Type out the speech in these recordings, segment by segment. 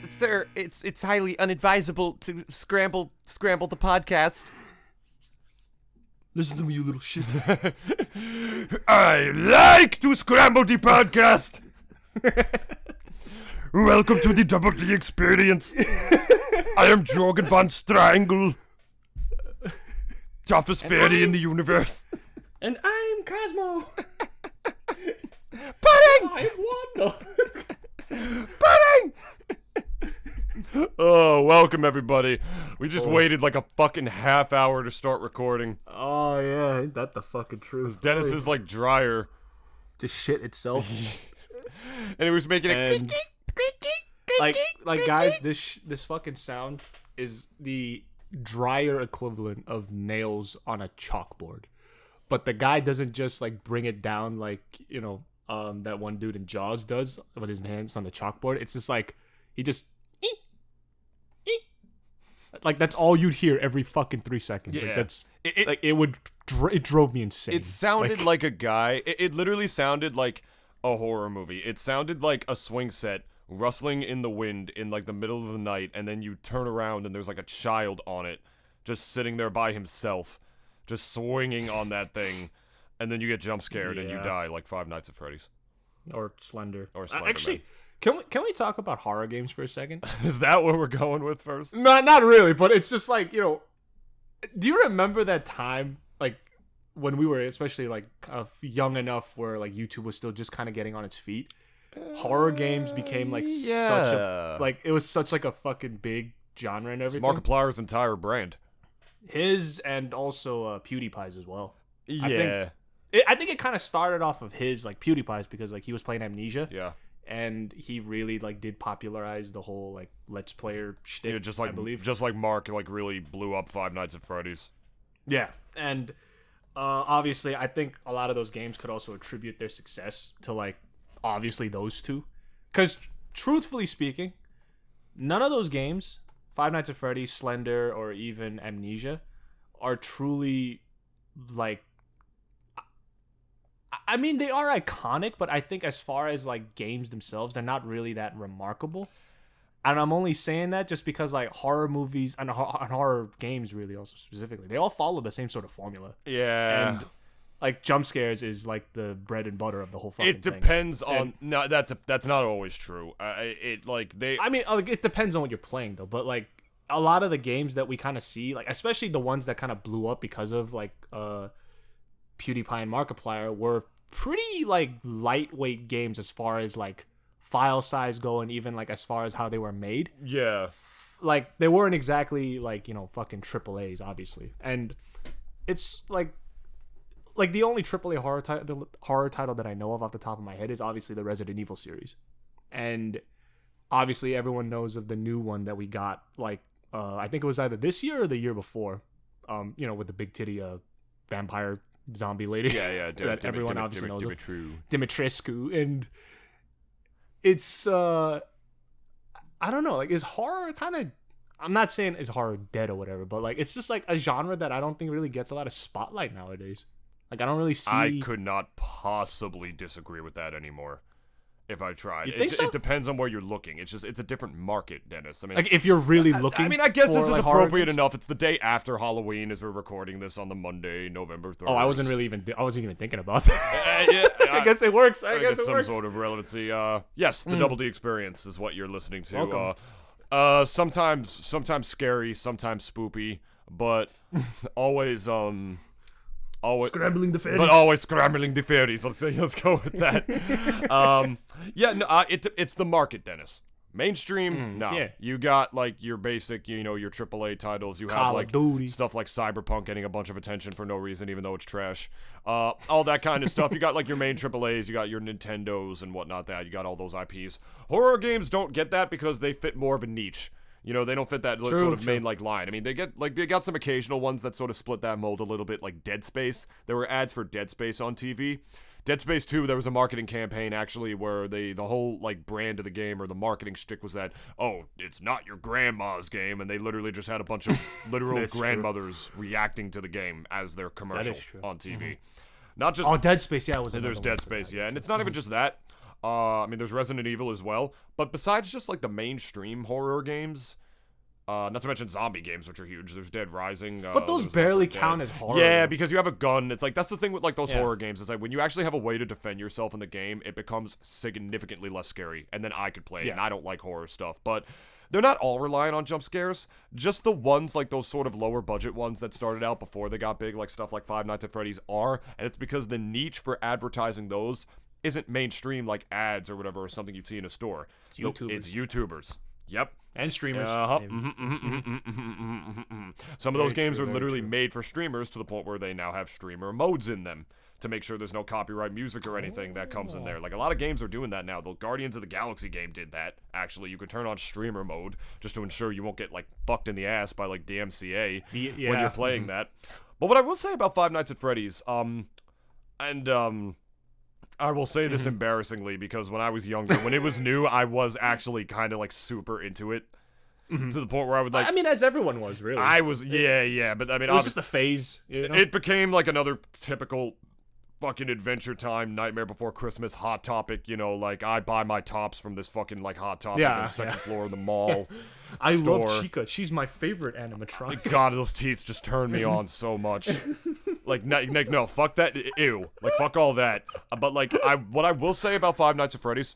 Sir, it's highly unadvisable to scramble the podcast. Listen to me, you little shit. I like to scramble the podcast. Welcome to the Double D experience. I am Jorgen von Strangle, toughest fairy in the universe. And I'm Cosmo. Pudding! I'm Wanda. Pudding! Oh, welcome everybody. We just waited like a fucking half hour to start recording. Oh yeah, ain't that the fucking truth? Dennis is like dryer. Just shit itself. And he was making And- a like guys, this fucking sound is the dryer equivalent of nails on a chalkboard. But the guy doesn't just like bring it down like, you know, that one dude in Jaws does with his hands on the chalkboard. It's just like he just like that's all you'd hear every fucking 3 seconds. Yeah. Like that's it drove me insane. It sounded like a guy. It literally sounded like a horror movie. It sounded like a swing set rustling in the wind in like the middle of the night, and then you turn around and there's like a child on it, just sitting there by himself, just swinging on that thing, and then you get jump scared and you die like Five Nights at Freddy's. or Slender. Or Slender Actually, can we talk about horror games for a second? Is that what we're going with first? Not really, but it's just like, you know, do you remember that time, like, when we were especially, like, young enough where, like, YouTube was still just kind of getting on its feet? Horror games became, like, such a, like, it was such, like, a fucking big genre and everything. It's Markiplier's entire brand. His and also PewDiePie's as well. Yeah. I think it kind of started off of his, like, PewDiePie's because, like, he was playing Amnesia. Yeah. And he really, like, did popularize the whole, like, Let's Player shtick, Yeah, just like I believe. just like Mark, like really blew up Five Nights at Freddy's. Yeah, and obviously, I think a lot of those games could also attribute their success to, like, obviously those two. Because, truthfully speaking, none of those games, Five Nights at Freddy's, Slender, or even Amnesia, are truly, like, I mean, they are iconic, but I think as far as, like, games themselves, they're not really that remarkable. And I'm only saying that just because, like, horror movies and horror games really also specifically, they all follow the same sort of formula. Yeah. And, like, jump scares is, like, the bread and butter of the whole fucking It thing. depends on... No, that's not always true. It depends on what you're playing, though. But, like, a lot of the games that we kind of see, like, especially the ones that kind of blew up because of, like, PewDiePie and Markiplier were pretty, like, lightweight games as far as, like, file size go and even, like, as far as how they were made. Yeah. Like, they weren't exactly, like, you know, fucking AAAs, obviously. And it's, like the only AAA horror title that I know of off the top of my head is obviously the Resident Evil series. And obviously everyone knows of the new one that we got, like, I think it was either this year or the year before, you know, with the big titty vampire zombie lady. Yeah. that everyone obviously knows of. Dimitrescu. And it's, I don't know, like, is horror kind of, I'm not saying is horror dead or whatever, but, like, it's just, like, a genre that I don't think really gets a lot of spotlight nowadays. Like, I don't really see... I could not possibly disagree with that anymore if I tried. You think so? It depends on where you're looking. It's a different market, Dennis. I mean, like, if you're really looking I mean, I guess for, this is like, horror appropriate games? enough. It's the day after Halloween as we're recording this on the Monday, November 3rd. Oh, I wasn't even thinking about that. I guess it works. I guess it some works. sort of relevancy. Yes, the Double D experience is what you're listening to. Welcome. Sometimes scary, sometimes spoopy, but always Scrambling the fairies. but always scrambling the fairies. Let's go with that. It's the market, Dennis. Mainstream, no. yeah. You got, like, your basic, you know, your AAA titles. You Call have, of like, Duty. stuff like Cyberpunk getting a bunch of attention for no reason, even though it's trash. All that kind of stuff. You got, like, your main AAAs. You got your Nintendos and whatnot. That you got all those IPs. Horror games don't get that because they fit more of a niche. You know, they don't fit that sort of main, like, line. I mean, they got some occasional ones that sort of split that mold a little bit, like Dead Space. There were ads for Dead Space on TV. Dead Space 2, there was a marketing campaign, actually, where the whole, like, brand of the game or the marketing shtick was that, oh, it's not your grandma's game, and they literally just had a bunch of literal grandmothers reacting to the game as their commercial on TV. Not just... Oh, Dead Space, yeah, it was There's Dead Space, yeah. And it's not even just that. I mean, there's Resident Evil as well. But besides just like the mainstream horror games, not to mention zombie games, which are huge. There's Dead Rising. But those barely count as horror. Yeah, because you have a gun. It's like, that's the thing with like those horror games. It's like when you actually have a way to defend yourself in the game, it becomes significantly less scary. And then I could play it, and I don't like horror stuff. But they're not all relying on jump scares. Just the ones, like those sort of lower budget ones that started out before they got big, like stuff like Five Nights at Freddy's are. And it's because the niche for advertising those isn't mainstream like ads or whatever, or something you'd see in a store. It's YouTubers. It's YouTubers. Yep. And streamers. Some of those games are literally made for streamers to the point where they now have streamer modes in them to make sure there's no copyright music or anything that comes in there. Like, a lot of games are doing that now. The Guardians of the Galaxy game did that, actually. You could turn on streamer mode just to ensure you won't get, like, fucked in the ass by, like, DMCA when you're playing that. But what I will say about Five Nights at Freddy's, I will say this embarrassingly, because when I was younger, when it was new, I was actually kind of like super into it, to the point where I would like. I mean, as everyone was, really. I was, yeah, but I mean, it was just a phase. You know? It became like another typical fucking Adventure Time, Nightmare Before Christmas, Hot Topic. You know, like I buy my tops from this fucking like Hot Topic on the second floor of the mall. I love Chica. She's my favorite animatronic. God, those teeth just turn me on so much. Like, no, fuck that. Ew. Like, fuck all that. But, like, what I will say about Five Nights at Freddy's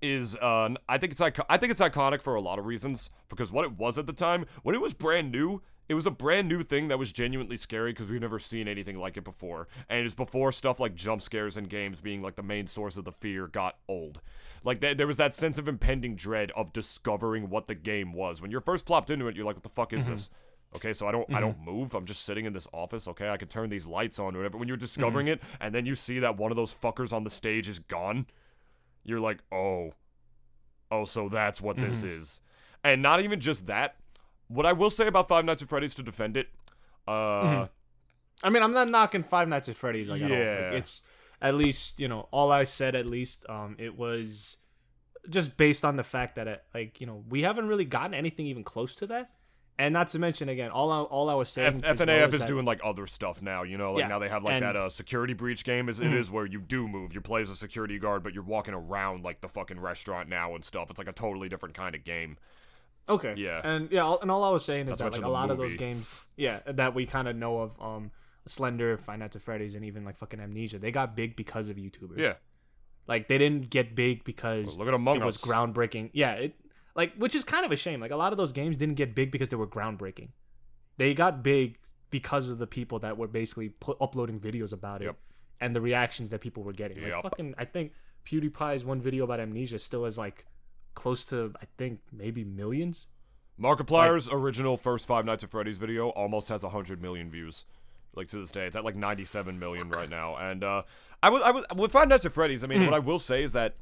is, I think it's iconic for a lot of reasons. Because what it was at the time, when it was brand new, it was a brand new thing that was genuinely scary because we've never seen anything like it before. And it was before stuff like jump scares in games being, like, the main source of the fear got old. Like, there was that sense of impending dread of discovering what the game was. When you're first plopped into it, you're like, what the fuck is this? Okay, so I don't move. I'm just sitting in this office. Okay, I can turn these lights on or whatever. When you're discovering it, and then you see that one of those fuckers on the stage is gone, you're like, oh, so that's what this is. And not even just that. What I will say about Five Nights at Freddy's to defend it, I mean, I'm not knocking Five Nights at Freddy's. Like, at all. Like, it's at least, you know, all I said at least, it was just based on the fact that, like, you know, we haven't really gotten anything even close to that. And not to mention, again, all I was saying... FNAF is doing, like, other stuff now, you know? Like, now they have, like, that security breach game it is where you do move. You play as a security guard, but you're walking around, like, the fucking restaurant now and stuff. It's, like, a totally different kind of game. Okay. Yeah. And all I was saying is that, like, a lot of those games, that we kind of know of, Slender, Five Nights at Freddy's, and even, like, fucking Amnesia, they got big because of YouTubers. Yeah. Like, they didn't get big because look at Among Us. It was groundbreaking. Yeah, like, which is kind of a shame. Like, a lot of those games didn't get big because they were groundbreaking. They got big because of the people that were basically uploading videos about it and the reactions that people were getting. Like, fucking, I think PewDiePie's one video about Amnesia still has, like, close to, I think, maybe millions. Markiplier's original first Five Nights at Freddy's video almost has 100 million views. Like, to this day. It's at, like, 97 million right now. And, with Five Nights at Freddy's, I mean, what I will say is that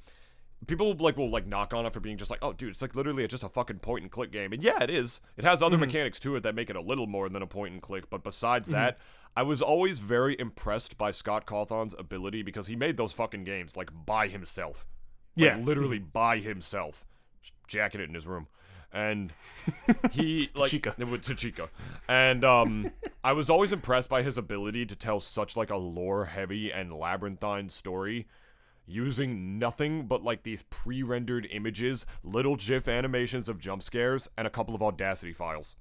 people will knock on it for being just like, oh, dude, it's like literally just a fucking point and click game. And yeah, it is. It has other mechanics to it that make it a little more than a point and click. But besides that, I was always very impressed by Scott Cawthon's ability because he made those fucking games like by himself. Like, literally by himself. Just jacking it in his room. And he like to Chica. And I was always impressed by his ability to tell such like a lore heavy and labyrinthine story using nothing but like these pre-rendered images, little GIF animations of jump scares, and a couple of Audacity files.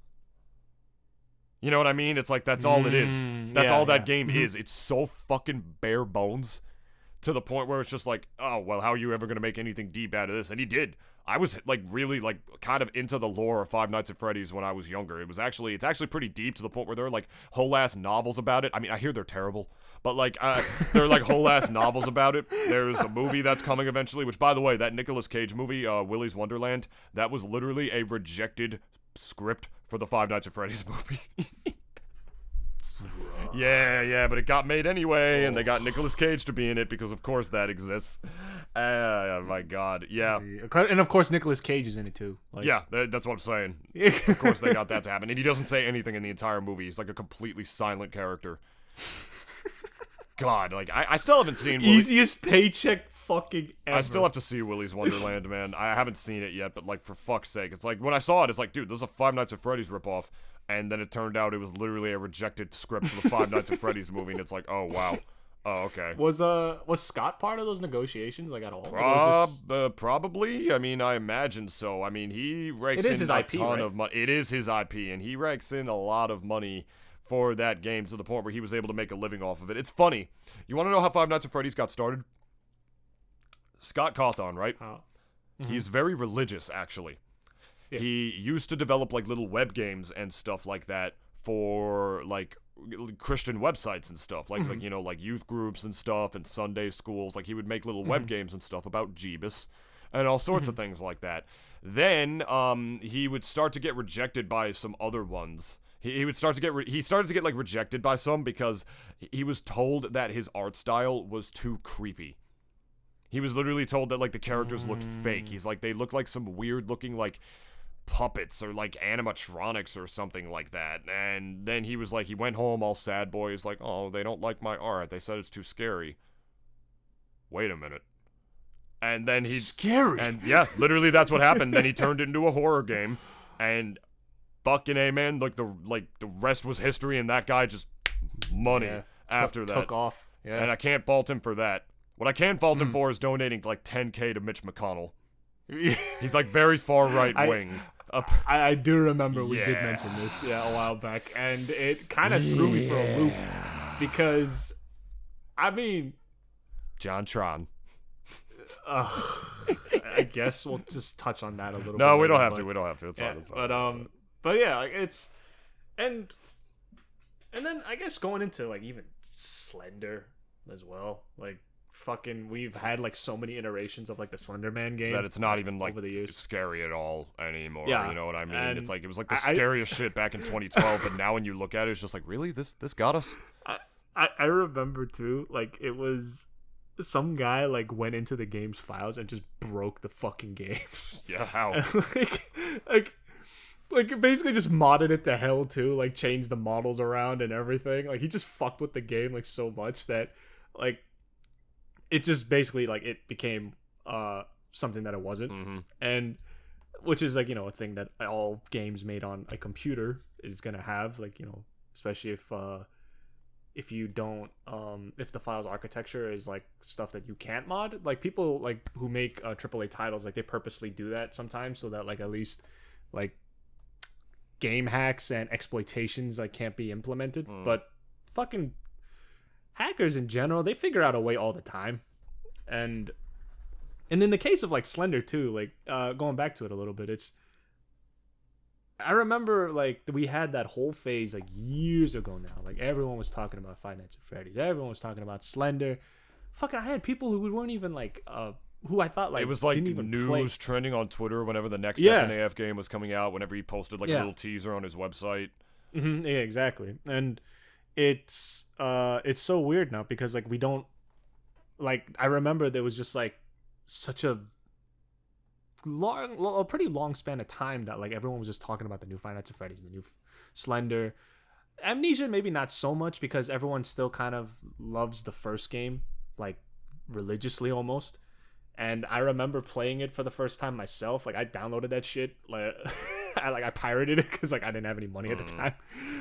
You know what I mean? It's like that's all it is. That's all that game is. It's so fucking bare bones to the point where it's just like, oh, well, how are you ever going to make anything deep out of this? And he did. I was like really like kind of into the lore of Five Nights at Freddy's when I was younger. It's actually pretty deep to the point where there are like whole ass novels about it. I mean, I hear they're terrible, but like there are like whole ass novels about it. There's a movie that's coming eventually, which by the way, that Nicolas Cage movie, Willy's Wonderland, that was literally a rejected script for the Five Nights at Freddy's movie. Yeah, but it got made anyway, and they got Nicolas Cage to be in it because, of course, that exists. Oh my God, yeah. And of course, Nicolas Cage is in it too. Like, yeah, that's what I'm saying. Of course, they got that to happen, and he doesn't say anything in the entire movie. He's like a completely silent character. God, like I still haven't seen easiest paycheck fucking ever. I still have to see Willy's Wonderland, man. I haven't seen it yet, but like for fuck's sake, it's like when I saw it, it's like, dude, this is a Five Nights at Freddy's ripoff. And then it turned out it was literally a rejected script for the Five Nights at Freddy's movie, and it's like, oh, wow. Oh, okay. Was Scott part of those negotiations, like, at all? Like, was this... Probably. I mean, I imagine so. I mean, he rakes It is in his a IP, ton right? of money. It is his IP, and he rakes in a lot of money for that game to the point where he was able to make a living off of it. It's funny. You want to know how Five Nights at Freddy's got started? Scott Cawthon, right? Oh. He's very religious, actually. Yeah. He used to develop like little web games and stuff like that for like Christian websites and stuff, like like you know, like youth groups and stuff and Sunday schools. Like he would make little web games and stuff about Jeebus and all sorts of things like that. Then he would start to get rejected by some other ones. He would start to get he started to get like rejected by some because he was told that his art style was too creepy. He was literally told that like the characters looked fake. He's like, they look like some weird looking like puppets or like animatronics or something like that. And then he was like, he went home all sad boy. He's like, oh, they don't like my art. They said it's too scary. Wait a minute. And then he Scary. And yeah, literally that's what happened. Then he turned it into a horror game, and fucking amen. Like the rest was history, and that guy just money after that took off. Yeah. And I can't fault him for that. What I can fault him for is donating like $10K to Mitch McConnell. He's like very far right wing. I do remember we did mention this a while back, and it kind of threw me for a loop because, I mean, John Tron. I guess we'll just touch on that a little bit. No, we don't have to. We don't have to. It's fine. It's fine. But yeah, like it's, and then I guess going into like even Slender as well, like. Fucking, we've had like so many iterations of like the Slender Man game that it's not even like over the years. Scary at all anymore. Yeah, you know what I mean? and it's like it was like the scariest shit back in 2012, but now when you look at it, it's just like, really, this got us. I remember too, like it was some guy like went into the game's files and just broke the fucking game. Yeah, how? Like basically just modded it to hell too, like changed the models around and everything. Like he just fucked with the game like so much that like. It just basically like it became something that it wasn't, and which is like, you know, a thing that all games made on a computer is gonna have, like, you know, especially if you don't if the file's architecture is like stuff that you can't mod. Like people like who make AAA titles, like they purposely do that sometimes so that like at least like game hacks and exploitations like can't be implemented. But fucking hackers in general, they figure out a way all the time. And in the case of like Slender too, like going back to it a little bit, I remember like we had that whole phase like years ago now. Like everyone was talking about Five Nights at Freddy's. Everyone was talking about Slender. Fucking, I had people who weren't even like who I thought like it was like didn't even news trending on Twitter whenever the next FNAF game was coming out. Whenever he posted like a little teaser on his website. Yeah, exactly. And it's so weird now because like we don't like. I remember there was just like such a pretty long span of time that like everyone was just talking about the new Five Nights at Freddy's, the new Slender. Amnesia maybe not so much because everyone still kind of loves the first game like religiously almost. And I remember playing it for the first time myself. Like I downloaded that shit. Like I pirated it because like I didn't have any money at the time.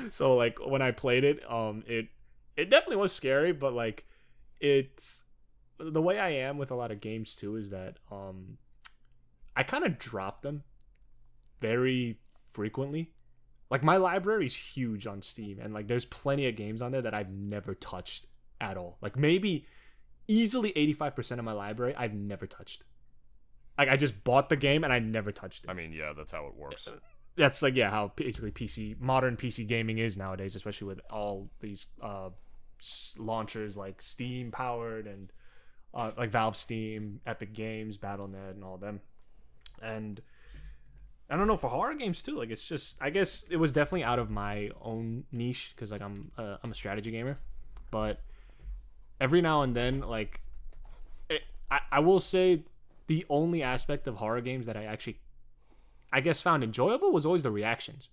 So like when I played it, it definitely was scary. But like it's the way I am with a lot of games too is that I kind of drop them very frequently. Like my library's huge on Steam, and like there's plenty of games on there that I've never touched at all. Like maybe easily 85% of my library I've never touched. Like I just bought the game and I never touched it. I mean, yeah, that's how it works. That's like how basically modern PC gaming is nowadays, especially with all these launchers like Steam powered and like Valve Steam, Epic Games, Battle.net, and all of them. And I don't know, for horror games too. Like it's just, I guess it was definitely out of my own niche because like I'm a strategy gamer, but every now and then, like, I will say the only aspect of horror games that I actually, I guess, found enjoyable was always the reactions.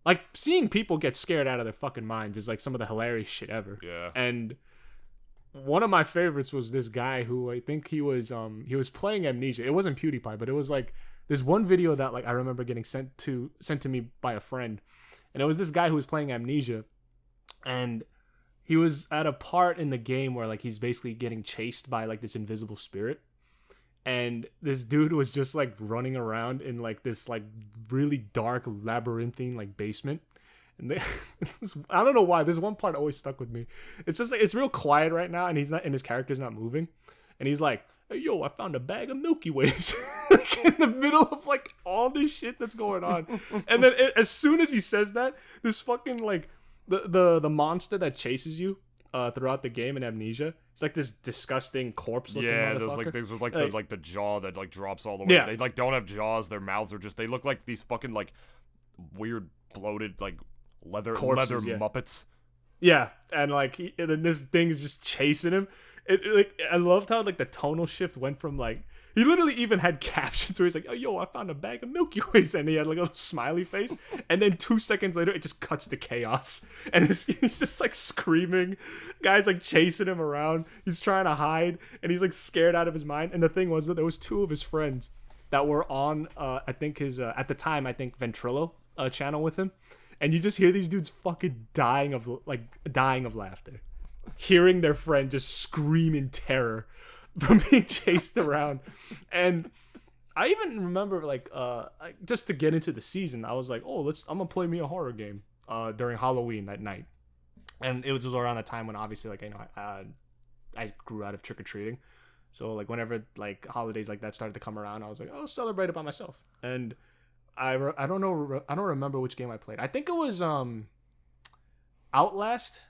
Like, seeing people get scared out of their fucking minds is, like, some of the hilarious shit ever. Yeah. And one of my favorites was this guy who I think he was playing Amnesia. It wasn't PewDiePie, but it was, like, this one video that, like, I remember getting sent to me by a friend. And it was this guy who was playing Amnesia. And he was at a part in the game where like he's basically getting chased by like this invisible spirit, and this dude was just like running around in like this like really dark labyrinthine like basement. And I don't know why this one part always stuck with me. It's just like it's real quiet right now, and his character's not moving, and he's like, hey, yo, I found a bag of Milky Ways like in the middle of like all this shit that's going on. And then as soon as he says that, this fucking like the monster that chases you throughout the game in Amnesia, it's like this disgusting corpse looking motherfucker. Those like things with like the jaw that like drops all the way. Yeah. They like don't have jaws. Their mouths are just, they look like these fucking like weird bloated like leather Corpses, yeah. Muppets. Yeah, and like and then this thing is just chasing him. Like I loved how like the tonal shift went from like he literally even had captions where he's like, oh yo, I found a bag of Milky Ways, and he had like a little smiley face, and then 2 seconds later it just cuts to chaos, and he's just like screaming, guys like chasing him around, he's trying to hide, and he's like scared out of his mind. And the thing was that there was 2 of his friends that were on I think his at the time I think Ventrilo channel with him, and you just hear these dudes fucking dying of laughter, hearing their friend just scream in terror from being chased around. And I even remember like just to get into the season, I was like, oh, I'm gonna play me a horror game during Halloween that night. And it was around the time when obviously like, you know, I grew out of trick-or-treating, so like whenever like holidays like that started to come around, I was like, I'll celebrate it by myself. And I don't remember which game I played. I think it was Outlast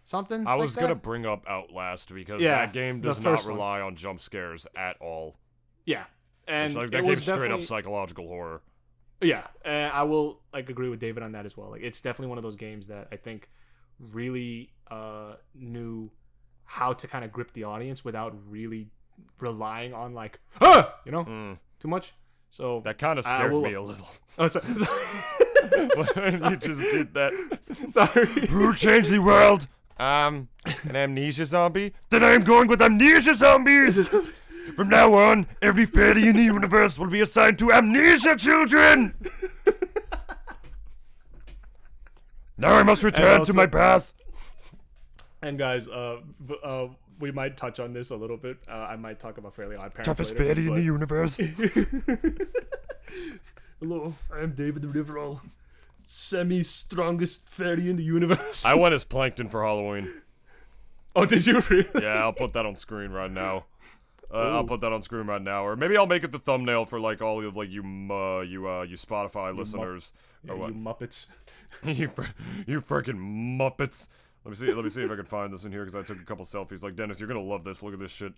something. I was like gonna that. bring up Outlast because Yeah, that game the does not first rely on jump scares at all. Yeah, and It's like, it that was game's straight up definitely- psychological horror. Yeah, and I will like agree with David on that as well. Like it's definitely one of those games that I think really knew how to kind of grip the audience without really relying on like too much. So That kind of scared me a little. Oh, sorry. When you just did that. Sorry. Who changed the world? An amnesia zombie? Then I'm going with amnesia zombies! From now on, every fairy in the universe will be assigned to amnesia children! Now I must return to my path. And guys, we might touch on this a little bit. I might talk about Fairly Odd Parents Toughest later, fairy in the universe. Hello, I am David the Riverall, semi-strongest fairy in the universe. I went as Plankton for Halloween. Oh, did you really? Yeah, I'll put that on screen right now. I'll put that on screen right now, or maybe I'll make it the thumbnail for like all of like you Spotify listeners or what? You Muppets. you freaking Muppets. Let me see if I can find this in here because I took a couple selfies. Like, Dennis, you're gonna love this. Look at this shit.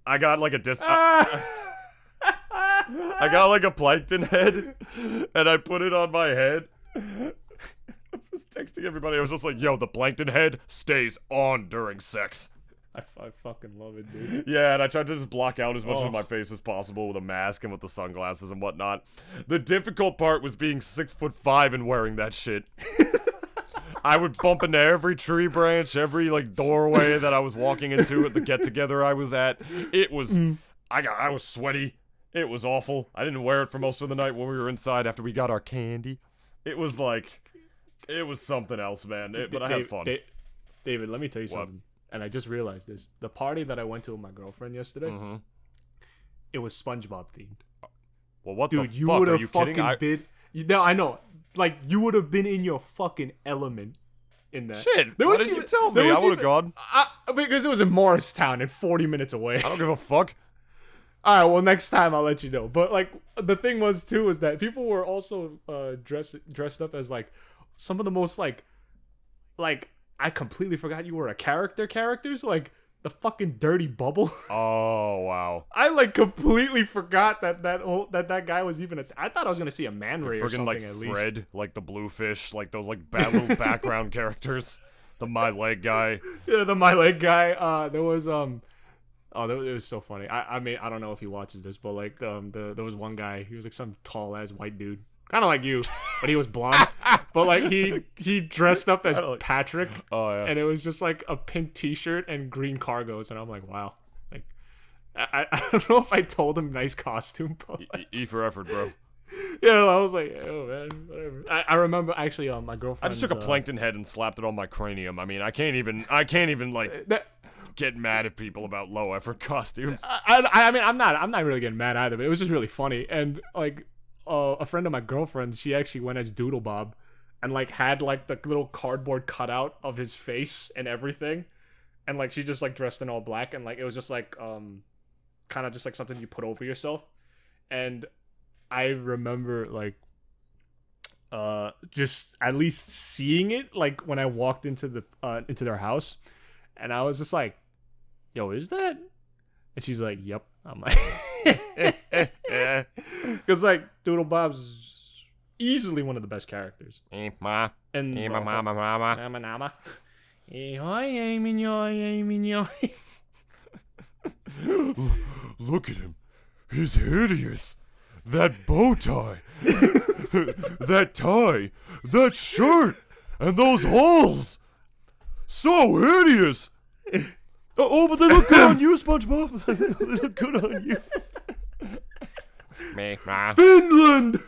I got like a I got like a plankton head, and I put it on my head. I was just texting everybody. I was just like, yo, the plankton head stays on during sex. I fucking love it, dude. Yeah, and I tried to just block out as much of my face as possible with a mask and with the sunglasses and whatnot. The difficult part was being 6'5" and wearing that shit. I would bump into every tree branch, every like doorway that I was walking into at the get together I was at. It was, I was sweaty. It was awful. I didn't wear it for most of the night when we were inside after we got our candy. It was like, it was something else, man. But I had fun. David, let me tell you something. And I just realized this. The party that I went to with my girlfriend yesterday, it was SpongeBob themed. Well, what Dude, the you fuck? would Are have you fucking kidding? No, I know. Like, you would have been in your fucking element in that. Shit, There why was didn't you even- tell there me? was I would have even- gone. Because it was in Morristown and 40 minutes away. I don't give a fuck. All right, well, next time I'll let you know. But like the thing was too is that people were also dressed up as like some of the most like I completely forgot you were a characters like the fucking Dirty Bubble. Oh, wow. I like completely forgot that guy was even. I thought I was gonna see a Man Ray or Friggin' something like at least. Fred, like the Bluefish, like those like little background characters. The My Leg guy. Yeah, the My Leg guy. There was Oh, it was so funny. I mean, I don't know if he watches this, but like, there was one guy. He was like some tall ass white dude, kind of like you, but he was blonde. But like he dressed up as Patrick. Oh yeah. And it was just like a pink T-shirt and green cargos, and I'm like, wow. Like, I don't know if I told him nice costume, but like, E for effort, bro. Yeah, I was like, oh man, whatever. I remember actually, my girlfriend. I just took a plankton head and slapped it on my cranium. I mean, I can't even like get mad at people about low effort costumes. I mean, I'm not really getting mad either, but it was just really funny. And like, a friend of my girlfriend's, she actually went as Doodle Bob, and like had like the little cardboard cutout of his face and everything, and like she just like dressed in all black, and like it was just like kind of just like something you put over yourself. And I remember like just at least seeing it like when I walked into their house, and I was just like, yo, is that? And she's like, yep. I'm like, because like Doodle Bob's easily one of the best characters. And mama. Look at him. He's hideous. That bow tie. That tie. That shirt. And those holes. So hideous. Oh, but they look good on you, SpongeBob. They look good on you. Finland.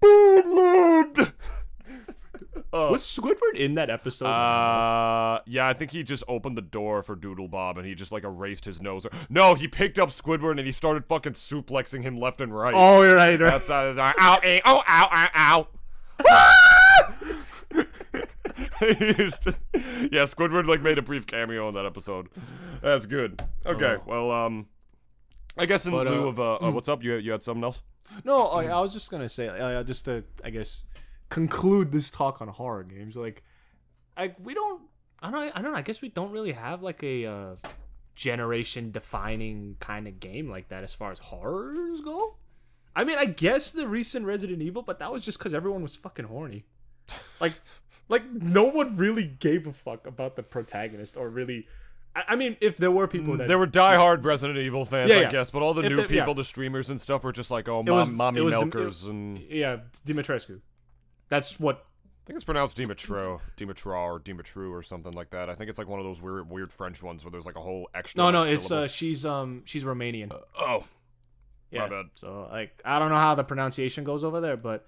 Finland. Was Squidward in that episode? Yeah, I think he just opened the door for Doodle Bob and he just like erased his nose. No, he picked up Squidward and he started fucking suplexing him left and right. Oh, you're right. Outside of the door. Ow, ow, ow, ow, ow. Yeah, Squidward like made a brief cameo in that episode. That's good. Okay, well, I guess in lieu of what's up? You had something else? No, I was just gonna say, just to, I guess, conclude this talk on horror games. Like, we don't. I don't know. I guess we don't really have like a generation-defining kind of game like that as far as horrors go. I mean, I guess the recent Resident Evil, but that was just because everyone was fucking horny. Like no one really gave a fuck about the protagonist or really. I mean, if there were people that... There were diehard Resident Evil fans, Yeah, I yeah. guess, but all the new people, the streamers and stuff, were just like, oh, mommy milkers and... Yeah, Dimitrescu. That's what... I think it's pronounced Dimitra or Dimitru or something like that. I think it's like one of those weird French ones where there's like a whole extra No, syllable. it's she's Romanian. Yeah, my bad. So like I don't know how the pronunciation goes over there, but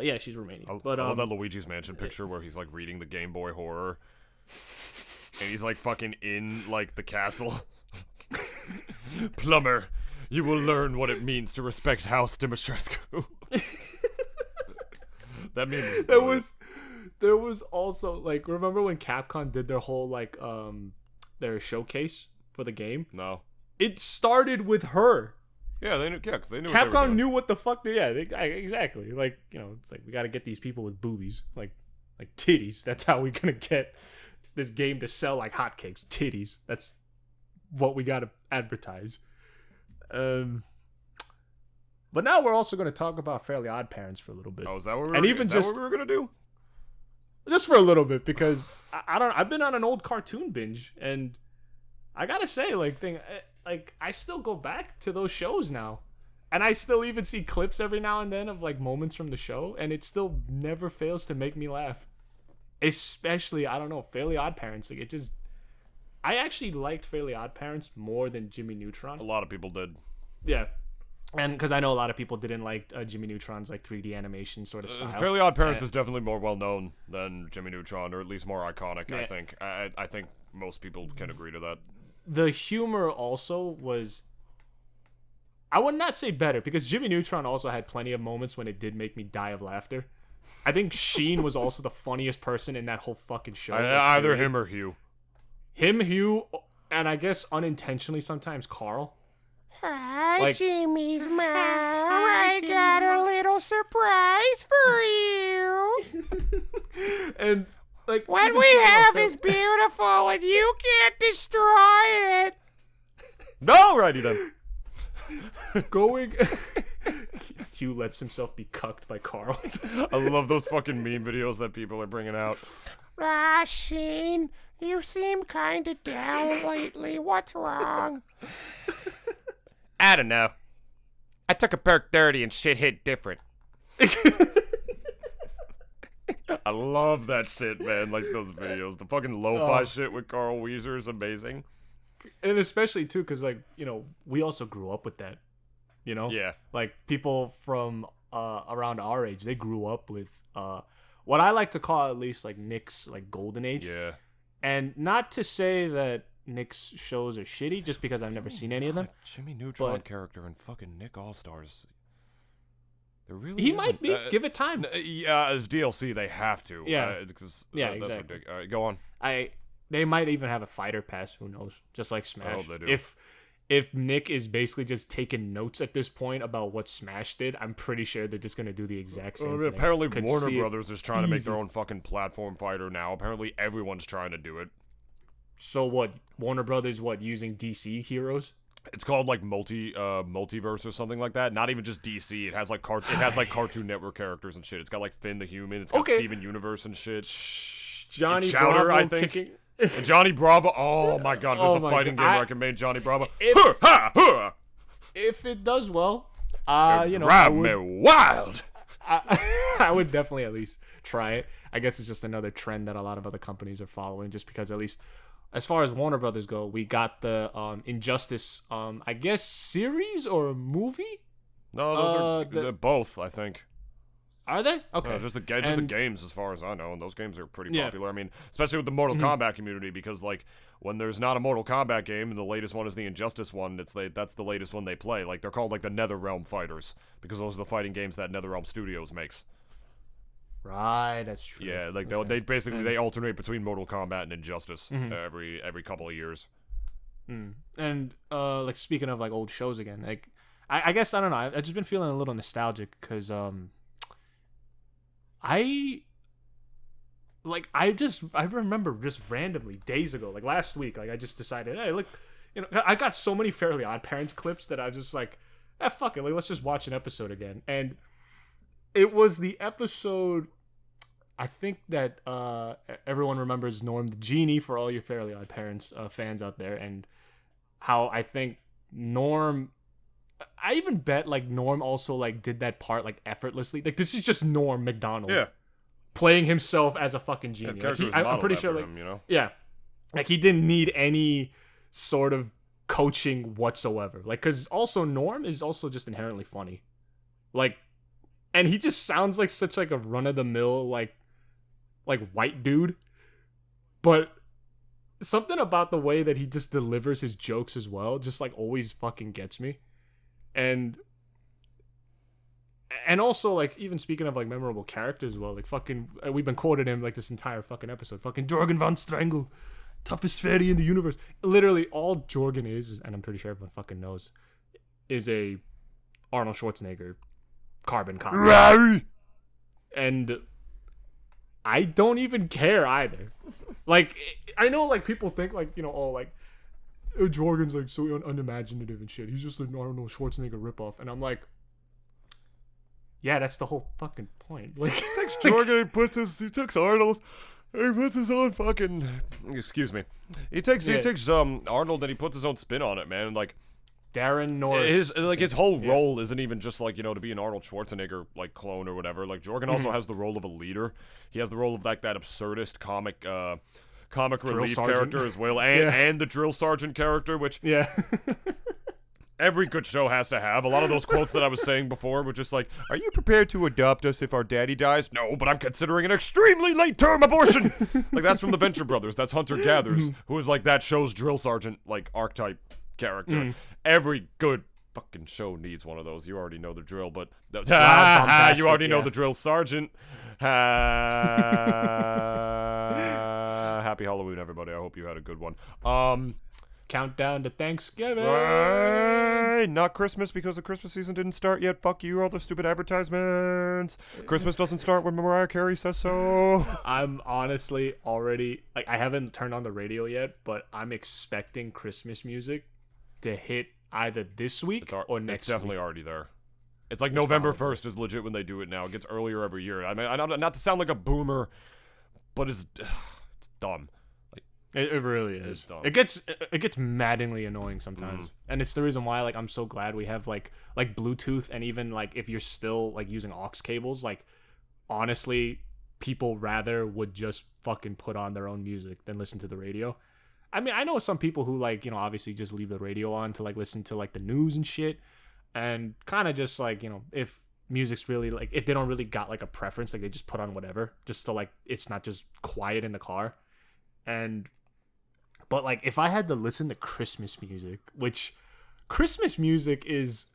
yeah, she's Romanian. I But love that Luigi's Mansion picture where he's like reading the Game Boy Horror. And he's like fucking in like the castle. Plumber, you will learn what it means to respect House Dimitrescu. That means there was also like, remember when Capcom did their whole like their showcase for the game? No. It started with her. Yeah, they knew. Yeah, because they knew. Capcom knew what the fuck. Exactly. Like, you know, it's like we got to get these people with boobies, like titties. That's how we gonna get this game to sell like hotcakes. Titties. That's what we got to advertise. But now we're also going to talk about Fairly Odd Parents for a little bit. Oh, is that what what we were gonna do? Just for a little bit, because I've been on an old cartoon binge, and I gotta say, I still go back to those shows now, and I still even see clips every now and then of like moments from the show, and it still never fails to make me laugh. Especially, I don't know, Fairly Odd Parents. Like, I actually liked Fairly Odd Parents more than Jimmy Neutron. A lot of people did. Yeah. And because I know a lot of people didn't like Jimmy Neutron's like 3D animation sort of style. Fairly Odd Parents is definitely more well known than Jimmy Neutron, or at least more iconic. Yeah. I think. I think most people can agree to that. The humor also was, I would not say better, because Jimmy Neutron also had plenty of moments when it did make me die of laughter. I think Sheen was also the funniest person in that whole fucking show. Either him or Hugh. Hugh, and I guess unintentionally sometimes Carl. Hi, Jimmy's mom. I got a little surprise for you. And like, What we have is beautiful, and you can't destroy it. No, righty then. going. Hugh lets himself be cucked by Carl. I love those fucking meme videos that people are bringing out. Shane, you seem kind of down lately. What's wrong? I don't know. I took a perk 30 and shit hit different. I love that shit, man. Like those videos. The fucking lo-fi shit with Carl Weezer is amazing. And especially too, because like, you know, we also grew up with that. You know? Yeah. Like people from around our age, they grew up with what I like to call at least like Nick's like golden age. Yeah. And not to say that Nick's shows are shitty just because I've never seen any of them. Jimmy Neutron but- character and fucking Nick All-Stars. There really He isn't. might be. Give it time. Yeah, as DLC, they have to. Yeah. Yeah, exactly. That's ridiculous. All right, go on. They might even have a fighter pass. Who knows? Just like Smash. I hope they do. If Nick is basically just taking notes at this point about what Smash did, I'm pretty sure they're just gonna do the exact same thing. Apparently, Could Warner see it Brothers is trying to make their easy. own fucking platform fighter now. Apparently, everyone's trying to do it. So what? Warner Brothers using DC heroes? It's called like multiverse or something like that. Not even just DC. It has like Cartoon Network characters and shit. It's got like Finn the Human. It's got Okay. Steven Universe and shit. Johnny Chowder, Bravo I think. kicking. And Johnny Bravo. Oh my god, if Oh there's a my fighting God. game where I can make Johnny Bravo. If- If it does well, I Drive would, me wild. I would definitely at least try it. I guess it's just another trend that a lot of other companies are following, just because at least as far as Warner Brothers go, we got the Injustice, I guess series or a movie. No, those they're both, I think. Are they? Okay. No, just the games, as far as I know, and those games are pretty Yeah. popular. I mean, especially with the Mortal Kombat community, because like when there's not a Mortal Kombat game, and the latest one is the Injustice one, that's the latest one they play. Like they're called like the NetherRealm fighters, because those are the fighting games that NetherRealm Studios makes. Right, that's true. Yeah, like Okay. they basically they alternate between Mortal Kombat and Injustice every couple of years. And like speaking of like old shows again, like I guess I don't know. I've just been feeling a little nostalgic because I remember just randomly days ago, like last week, like I just decided, hey, look, I got so many Fairly Odd Parents clips that I was just like, fuck it, like let's just watch an episode again. And it was the episode, I think that everyone remembers Norm the Genie, for all your Fairly Odd Parents fans out there, and how I think Norm, I even bet like Norm also like did that part like effortlessly. Like this is just Norm McDonald. Yeah. Playing himself as a fucking genie. Like, I'm pretty sure, like, him, you know? yeah, like he didn't need any sort of coaching whatsoever. Like, cause also Norm is also just inherently funny, like, and he just sounds like such like a run of the mill like white dude, but something about the way that he just delivers his jokes as well just like always fucking gets me. And also, like, even speaking of, like, memorable characters as well, like, fucking, we've been quoting him, like, this entire fucking episode. Fucking Jorgen von Strangle, toughest fairy in the universe. Literally, all Jorgen is, and I'm pretty sure everyone fucking knows, is a Arnold Schwarzenegger carbon copy. And I don't even care either. Like, I know, like, people think, like, oh, like, Jorgen's, like, so unimaginative and shit. He's just an Arnold Schwarzenegger ripoff. And I'm like, yeah, that's the whole fucking point. Like, Jorgen he takes Arnold, he puts his own fucking, excuse me, he takes Arnold and he puts his own spin on it, man. Like Darren Norris, his whole role isn't even just like to be an Arnold Schwarzenegger like clone or whatever. Like Jorgen also has the role of a leader. He has the role of like that absurdist comic relief sergeant character as well, and the drill sergeant character, which every good show has to have. A lot of those quotes that I was saying before were just like, are you prepared to adopt us if our daddy dies? No, but I'm considering an extremely late-term abortion. Like, that's from the Venture Brothers. That's Hunter Gathers, who is like that show's drill sergeant, like, archetype character. Every good fucking show needs one of those. You already know the drill, but... you already know the drill sergeant. Happy Halloween, everybody. I hope you had a good one. Countdown to Thanksgiving. Right. Not Christmas because the Christmas season didn't start yet. Fuck you, all the stupid advertisements. Christmas doesn't start when Mariah Carey says so. I'm honestly already, like, I haven't turned on the radio yet, but I'm expecting Christmas music to hit either this week or next It's definitely week. already there. It's like November 1st is legit when they do it now. It gets earlier every year. I mean, not to sound like a boomer, but it's dumb. It really is. dumb. It gets maddeningly annoying sometimes, and it's the reason why like I'm so glad we have like Bluetooth, and even like if you're still like using aux cables, like honestly, people rather would just fucking put on their own music than listen to the radio. I mean, I know some people who like obviously just leave the radio on to like listen to like the news and shit, and kind of just like, if music's really like, if they don't really got like a preference, like they just put on whatever just to like, it's not just quiet in the car. But like if I had to listen to Christmas music, which Christmas music is,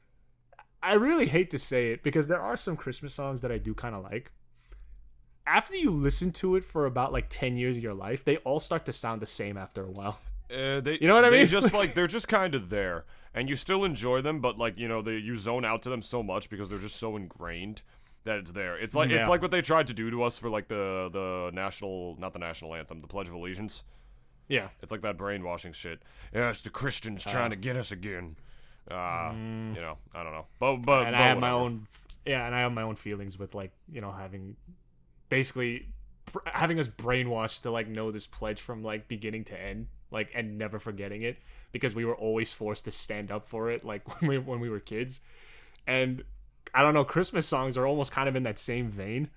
I really hate to say it because there are some Christmas songs that I do kind of like. After you listen to it for about like 10 years of your life, they all start to sound the same after a while. You know what I mean? Just like, they're just kind of there, and you still enjoy them, but like, you zone out to them so much because they're just so ingrained that it's there. It's like it's like what they tried to do to us for like the national, not the national anthem, the Pledge of Allegiance. Yeah, it's like that brainwashing shit. Yeah, it's the Christians trying to get us again. I don't know, but and I have my own, and I have my own feelings with like having basically having us brainwashed to like know this pledge from like beginning to end, like, and never forgetting it because we were always forced to stand up for it, like when we were kids. And I don't know, Christmas songs are almost kind of in that same vein,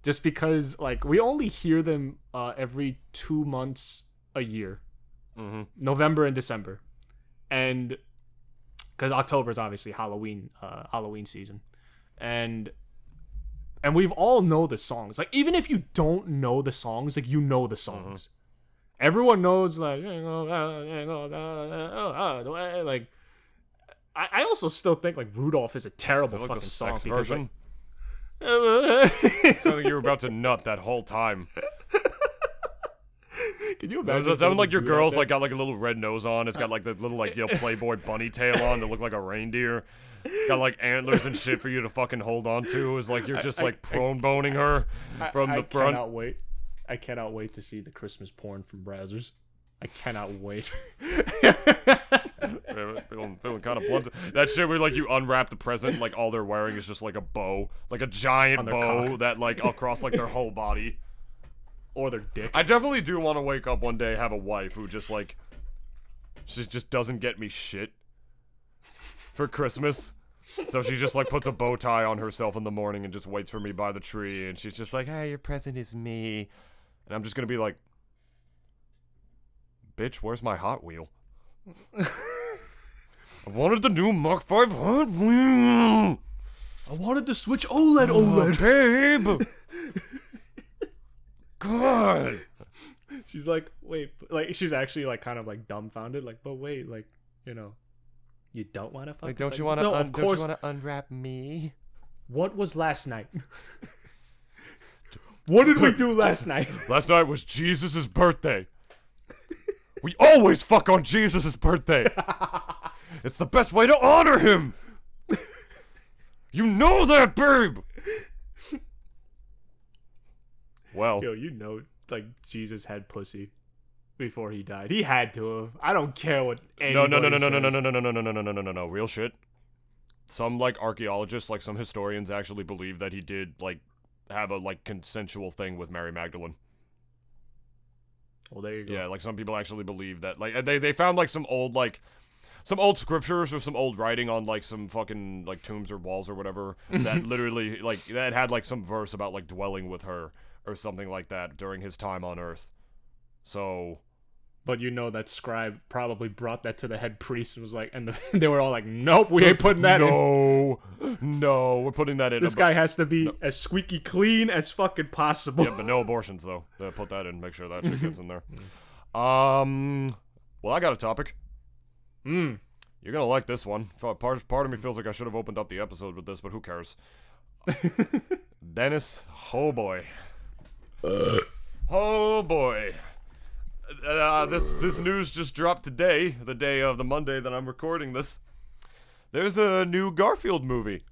just because like we only hear them every 2 months a year, November and December, and because October is obviously Halloween season, and we've all know the songs. Like even if you don't know the songs, like know the songs. Everyone knows like like I also still think like Rudolph is a terrible like fucking the song sex because version? like Sounded like you were about to nut that whole time. can you imagine? It sounded like your girl's like got like a little red nose on. It's got like the little like Playboy bunny tail on to look like a reindeer. Got like antlers and shit for you to fucking hold on to. It's like you're just like prone boning her from the front. I cannot wait to see the Christmas porn from Brazzers. I cannot wait. Feeling kind of blunt. That shit where like you unwrap the present, like all they're wearing is just like a bow, like a giant bow cock. that like across like their whole body. Or their dick. I definitely do want to wake up one day, have a wife who just like, she just doesn't get me shit for Christmas. So she just like puts a bow tie on herself in the morning and just waits for me by the tree, and she's just like, "Hey, your present is me," and I'm just gonna be like, "Bitch, where's my Hot Wheel? I wanted the new Mach 5 Hot Wheel. I wanted to switch OLED, babe." God. She's like, wait, like she's actually like kind of like dumbfounded, like, but wait, like, you don't want to fuck? Like, don't It's you like, want to? no, of course. Don't you want to unwrap me? What was last night? What did we do last night? Last night was Jesus' birthday. We always fuck on Jesus' birthday. It's the best way to honor him. You know that, babe. Well, Yo, like Jesus had pussy before he died. He had to have. I don't care what anybody no, real shit. Some like archaeologists, like some historians, actually believe that he did like have a like consensual thing with Mary Magdalene. Well, there you go. Yeah, like some people actually believe that. Like they found like some old scriptures or some old writing on like some fucking like tombs or walls or whatever that literally like that had like some verse about like dwelling with her or something like that during his time on Earth. So, but that scribe probably brought that to the head priest and was like, and they were all like, "Nope, we ain't putting that in. No, we're putting that in. This guy has to be as squeaky clean as fucking possible." Yeah, but no abortions though. Put that in. Make sure that shit gets in there. Well, I got a topic. You're gonna like this one. Part of me feels like I should have opened up the episode with this, but who cares? Dennis, oh boy. Oh boy. This news just dropped today, the day of the Monday that I'm recording this. There's a new Garfield movie.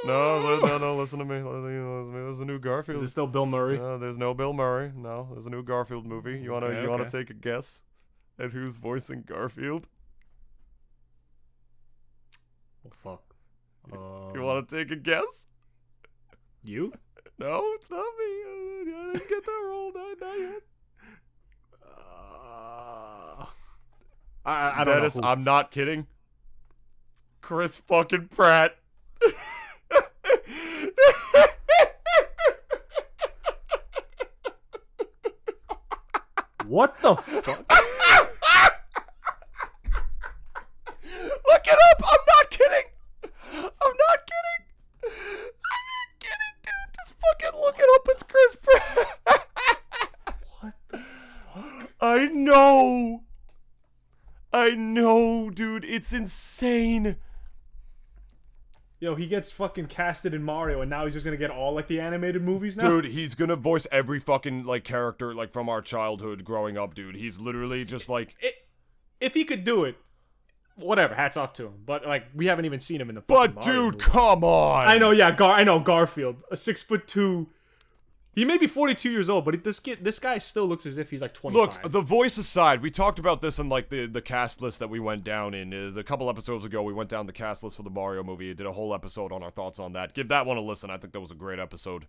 No, listen to me. There's a new Garfield. Is it still Bill Murray? No, there's no Bill Murray. No, there's a new Garfield movie. You wanna take a guess at who's voicing Garfield? Oh, fuck. You wanna take a guess? You? No, it's not me. I didn't get that role. Not yet. I don't Dennis, know. I'm not kidding. Chris fucking Pratt. What the fuck? know. I know, dude. It's insane. Yo, he gets fucking casted in Mario, and now he's just gonna get all like the animated movies now. Dude, he's gonna voice every fucking like character like from our childhood growing up, dude. He's literally just like if he could do it, whatever. Hats off to him. But like, we haven't even seen him in the. Fucking But Mario dude, movie. come on. I know, yeah. I know Garfield, a 6'2". He may be 42 years old, but this guy still looks as if he's like 25. Look, the voice aside, we talked about this in like the cast list that we went down in. Is a couple episodes ago, we went down the cast list for the Mario movie. Did a whole episode on our thoughts on that. Give that one a listen. I think that was a great episode.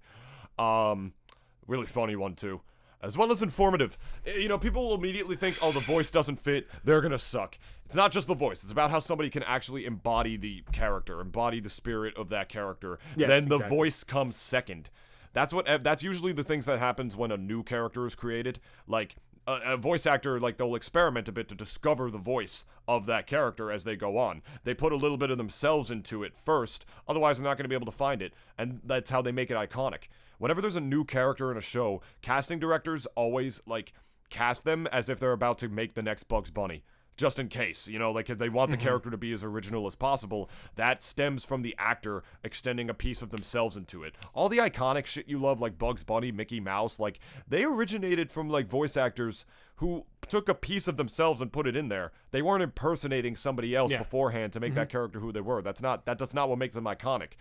Really funny one too, as well as informative. You know, people will immediately think, oh, the voice doesn't fit, they're gonna suck. It's not just the voice. It's about how somebody can actually embody the character, embody the spirit of that character. Yes, then the exactly. voice comes second. That's usually the things that happens when a new character is created. Like a voice actor, like they'll experiment a bit to discover the voice of that character as they go on. They put a little bit of themselves into it first, otherwise they're not going to be able to find it, and that's how they make it iconic. Whenever there's a new character in a show, casting directors always like cast them as if they're about to make the next Bugs Bunny. Just in case, you know, like if they want the character to be as original as possible, that stems from the actor extending a piece of themselves into it. All the iconic shit you love, like Bugs Bunny, Mickey Mouse, like they originated from like voice actors who took a piece of themselves and put it in there. They weren't impersonating somebody else beforehand to make that character who they were. That's not what makes them iconic.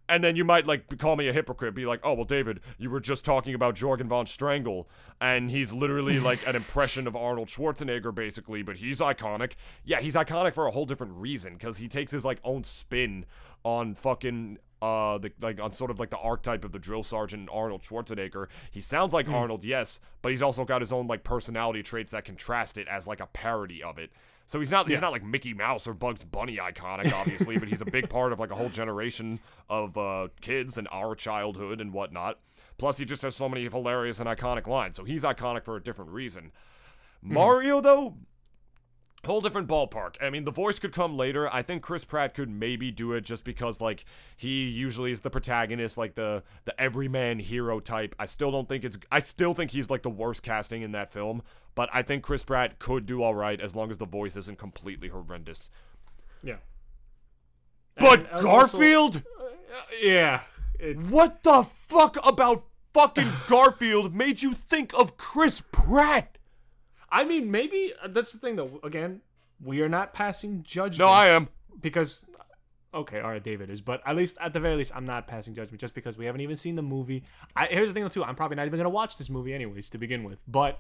And then you might, like, call me a hypocrite, be like, oh, well, David, you were just talking about Jorgen von Strangle, and he's literally, like, an impression of Arnold Schwarzenegger, basically, but he's iconic. Yeah, he's iconic for a whole different reason, because he takes his, like, own spin on fucking, on sort of, like, the archetype of the drill sergeant Arnold Schwarzenegger. He sounds like Arnold, yes, but he's also got his own, like, personality traits that contrast it as, like, a parody of it. So he's not like Mickey Mouse or Bugs Bunny iconic, obviously, but he's a big part of like a whole generation of kids and our childhood and whatnot. Plus, he just has so many hilarious and iconic lines, so he's iconic for a different reason. Mario, though, whole different ballpark. I mean, the voice could come later. I think Chris Pratt could maybe do it just because, like, he usually is the protagonist, like the everyman hero type. I still think he's like the worst casting in that film. But I think Chris Pratt could do all right as long as the voice isn't completely horrendous. Yeah. But Garfield? Yeah. What the fuck about fucking Garfield made you think of Chris Pratt? I mean, maybe that's the thing, though. Again, we are not passing judgment. No, I am. Because, okay, all right, David is. But at the very least, I'm not passing judgment just because we haven't even seen the movie. Here's the thing, though, too. I'm probably not even going to watch this movie anyways to begin with. But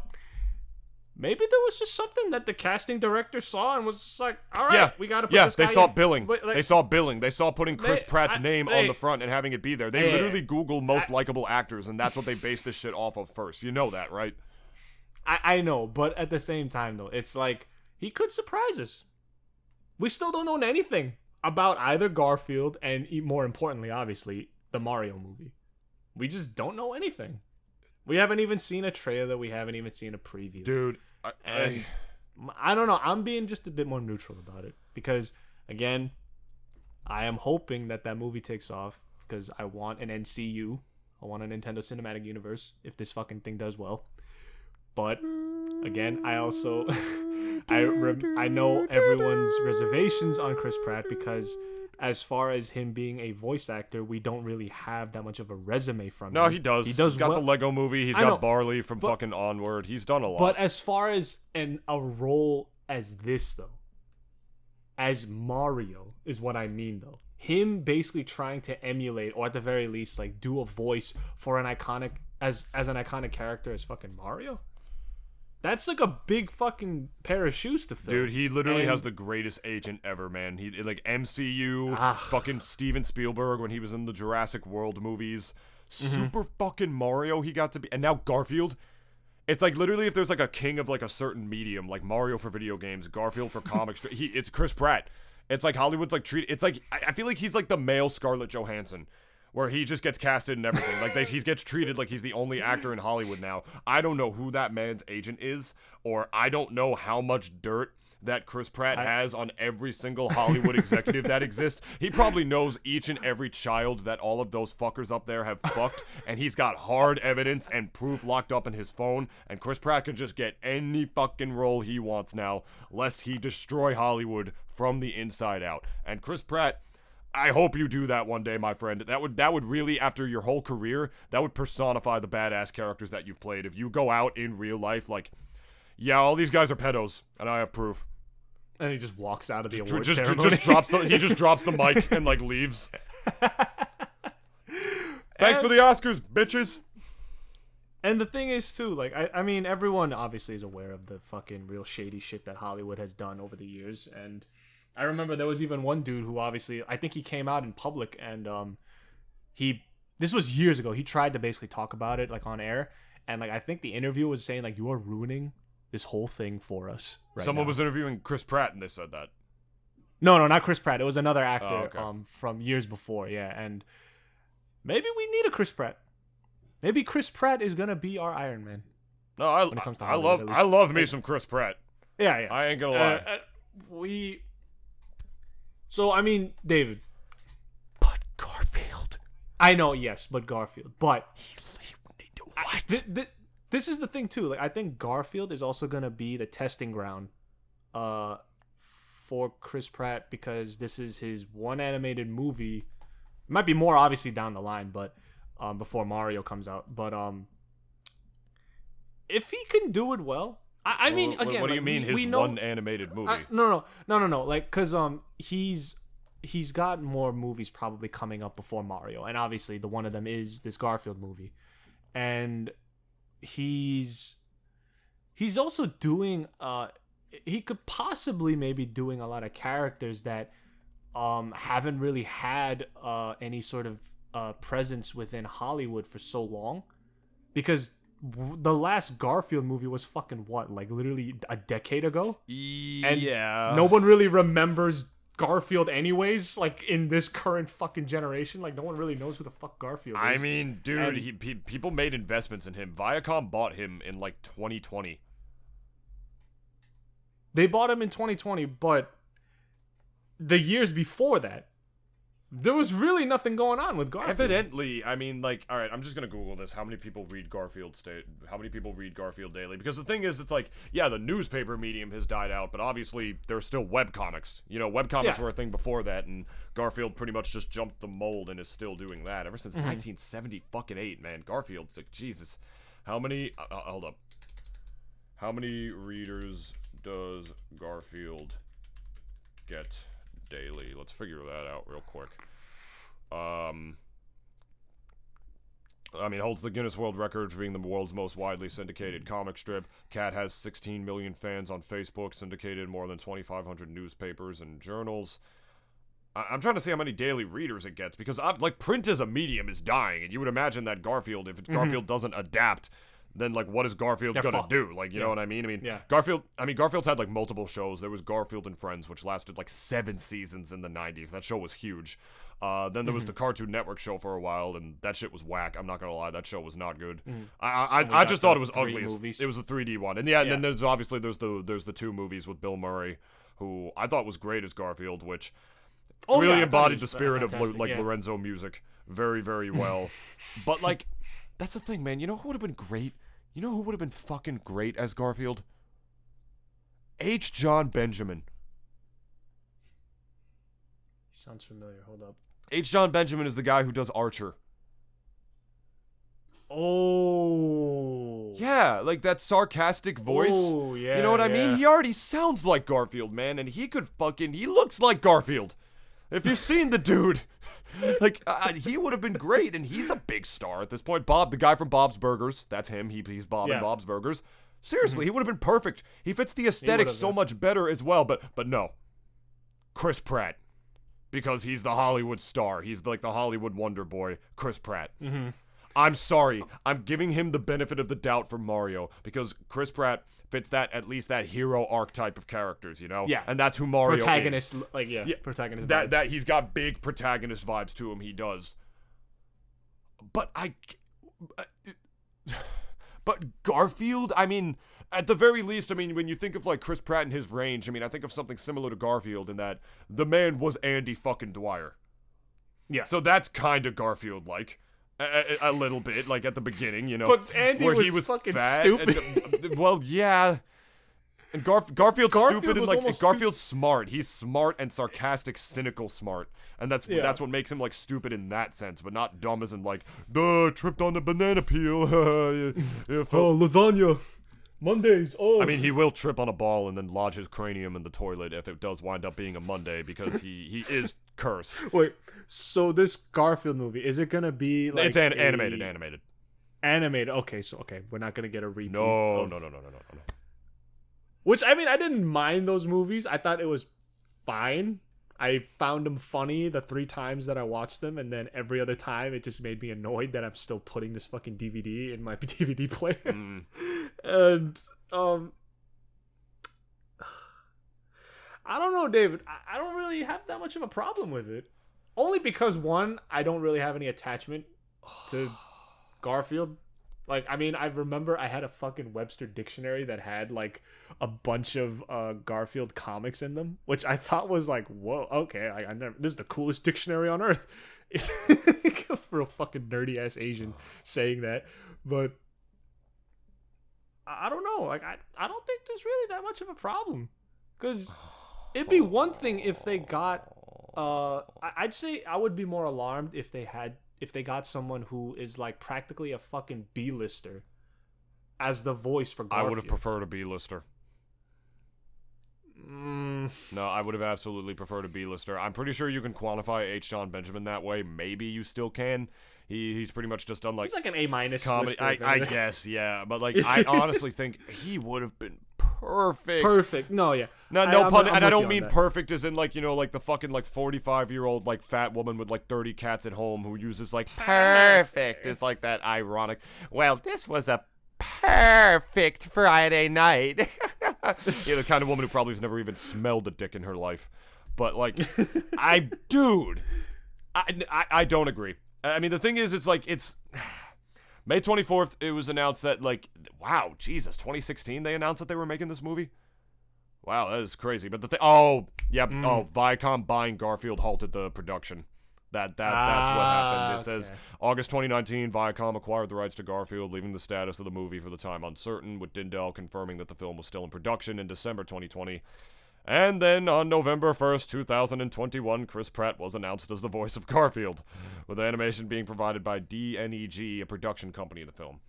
maybe there was just something that the casting director saw and was just like, all right, we got to put this guy they saw in. billing. But, like, they saw billing. They saw putting Chris Pratt's name on the front and having it be there. They literally Google most likable actors, and that's what they based this shit off of first. You know that, right? I know, but at the same time, though, it's like, he could surprise us. We still don't know anything about either Garfield and, more importantly, obviously, the Mario movie. We just don't know anything. We haven't even seen a trailer. We haven't even seen a preview. Dude, I don't know. I'm being just a bit more neutral about it because, again, I am hoping that movie takes off because I want an NCU. I want a Nintendo Cinematic Universe if this fucking thing does well. But, again, I also I know everyone's reservations on Chris Pratt because as far as him being a voice actor, we don't really have that much of a resume from him. No, he does. He's got the Lego movie. He's got Barley from fucking Onward. He's done a lot. But as far as a role as this, though, as Mario is what I mean, though. Him basically trying to emulate, or at the very least, like, do a voice for an iconic, as an iconic character as fucking Mario. That's like a big fucking pair of shoes to fill. Dude, he literally has the greatest agent ever, man. He like MCU, fucking Steven Spielberg when he was in the Jurassic World movies. Super fucking Mario he got to be. And now Garfield. It's like literally if there's like a king of like a certain medium, like Mario for video games, Garfield for comics, it's Chris Pratt. It's like Hollywood's like it's like I feel like he's like the male Scarlett Johansson. Where he just gets casted and everything. Like, he gets treated like he's the only actor in Hollywood now. I don't know who that man's agent is, or I don't know how much dirt that Chris Pratt has on every single Hollywood executive that exists. He probably knows each and every child that all of those fuckers up there have fucked, and he's got hard evidence and proof locked up in his phone, and Chris Pratt can just get any fucking role he wants now, lest he destroy Hollywood from the inside out. And Chris Pratt, I hope you do that one day, my friend. That would really, after your whole career, that would personify the badass characters that you've played. If you go out in real life like, yeah, all these guys are pedos, and I have proof. And he just walks out of the award ceremony. He just drops the mic and like leaves. Thanks for the Oscars, bitches. And the thing is too, like I mean, everyone obviously is aware of the fucking real shady shit that Hollywood has done over the years. And I remember there was even one dude who obviously, I think he came out in public and this was years ago. He tried to basically talk about it like on air, and like I think the interview was saying like, you are ruining this whole thing for us right Someone now. was interviewing Chris Pratt and they said that. No, not Chris Pratt. It was another actor okay. From years before, yeah. And maybe we need a Chris Pratt. Maybe Chris Pratt is gonna be our Iron Man. No, I Hollywood, love me some Chris Pratt. Yeah. I ain't gonna lie. So I mean, David. But Garfield. I know, yes, but Garfield. But what? This is the thing too. Like I think Garfield is also gonna be the testing ground, for Chris Pratt, because this is his one animated movie. It might be more obviously down the line, but before Mario comes out. But if he can do it well, I mean, again, what do you like, mean his one animated movie? No. Like, cause he's got more movies probably coming up before Mario, and obviously the one of them is this Garfield movie, and he's also doing he could possibly maybe doing a lot of characters that haven't really had any sort of presence within Hollywood for so long, because the last Garfield movie was fucking what, like literally a decade ago? Yeah. And no one really remembers Garfield anyways, like in this current fucking generation. Like no one really knows who the fuck Garfield is. I mean, dude, people made investments in him. Viacom bought him in like 2020. They bought him in 2020, but the years before that, there was really nothing going on with Garfield. Evidently, I mean, like, all right, I'm just gonna Google this. How many people read Garfield daily? Because the thing is, it's like, yeah, the newspaper medium has died out, but obviously there's still webcomics. You know, webcomics were a thing before that, and Garfield pretty much just jumped the mold and is still doing that ever since 1978. Man, Garfield's like, Jesus. How many? Hold up. How many readers does Garfield get daily? Let's figure that out real quick. I mean, holds the Guinness World Record for being the world's most widely syndicated comic strip. Cat has 16 million fans on Facebook, syndicated in more than 2,500 newspapers and journals. I'm trying to see how many daily readers it gets, because like print as a medium is dying, and you would imagine that Garfield, if Garfield doesn't adapt, then like what is Garfield gonna do? Like, you know what I mean? Garfield's had like multiple shows. There was Garfield and Friends, which lasted like 7 seasons in the 90s. That show was huge. Then there was the Cartoon Network show for a while, and that shit was whack. I'm not gonna lie, that show was not good. I just thought it was ugly. It was a 3D one, and and then there's obviously there's the 2 movies with Bill Murray, who I thought was great as Garfield, which really embodied the spirit of Lorenzo music very, very well. But like, that's the thing, man. You know who would have been great? You know who would have been fucking great as Garfield? H. John Benjamin. Sounds familiar. Hold up. H. John Benjamin is the guy who does Archer. Oh. Yeah, like that sarcastic voice. Oh, yeah. You know what I mean? He already sounds like Garfield, man, and he looks like Garfield. If you've seen the dude, like, he would have been great, and he's a big star at this point. Bob, the guy from Bob's Burgers, that's him. He's Bob in Bob's Burgers. Seriously, he would have been perfect. He fits the aesthetic so much better as well, but no. Chris Pratt. Because he's the Hollywood star. He's like the Hollywood wonder boy, Chris Pratt. I'm sorry. I'm giving him the benefit of the doubt for Mario, because Chris Pratt fits at least that hero archetype of characters, you know? Yeah. And that's who Mario protagonist, is. Protagonist that vibes. he's got big protagonist vibes to him, he does. But Garfield, I mean, At the very least, I mean, when you think of like Chris Pratt and his range, I mean, I think of something similar to Garfield in that the man was Andy fucking Dwyer. Yeah. So that's kind of Garfield-like. A little bit, like at the beginning, you know. But Andy where was, he was fucking fat stupid. well, yeah. And Garfield's stupid and like Garfield's smart. He's smart and sarcastic, cynical smart. And that's what makes him like stupid in that sense, but not dumb as in like, duh, tripped on the banana peel. Lasagna. Mondays. Oh. I mean, he will trip on a ball and then lodge his cranium in the toilet if it does wind up being a Monday because he is cursed. Wait, so this Garfield movie, is it gonna be like it's animated. Animated. Okay, we're not gonna get a repeat. No. Which, I mean, I didn't mind those movies. I thought it was fine. I found them funny the 3 times that I watched them, and then every other time it just made me annoyed that I'm still putting this fucking DVD in my DVD player. And I don't know, David. I don't really have that much of a problem with it. Only because, one, I don't really have any attachment to Garfield. Like, I mean, I remember I had a fucking Webster dictionary that had, like, a bunch of Garfield comics in them, which I thought was like, whoa, okay, I never, this is the coolest dictionary on earth. It's a real fucking nerdy-ass Asian saying that. But I don't know. Like, I don't think there's really that much of a problem. Because it'd be one thing if they got, I'd say I would be more alarmed if they got someone who is like practically a fucking B-lister as the voice for Garfield. I would have preferred a B-lister. No, I would have absolutely preferred a B-lister. I'm pretty sure you can quantify H. John Benjamin that way. Maybe you still can. He's pretty much just done like... He's like an A- comedy. I guess, yeah. But like, I honestly think he would have been perfect. Perfect. No, yeah. No pun, and I don't mean perfect as in like, you know, like the fucking like 45-year-old like fat woman with like 30 cats at home who uses like perfect. It's like that ironic. Well, this was a perfect Friday night. Yeah, the kind of woman who probably has never even smelled a dick in her life. But like, I don't agree. I mean, the thing is, it's like, it's May 24th, it was announced that, like, wow, Jesus, 2016, they announced that they were making this movie? Wow, that is crazy. But the thing, Viacom buying Garfield halted the production. That's what happened. It says, August 2019, Viacom acquired the rights to Garfield, leaving the status of the movie for the time uncertain, with Dindal confirming that the film was still in production in December 2020. And then on November 1st, 2021, Chris Pratt was announced as the voice of Garfield, with animation being provided by DNEG, a production company of the film.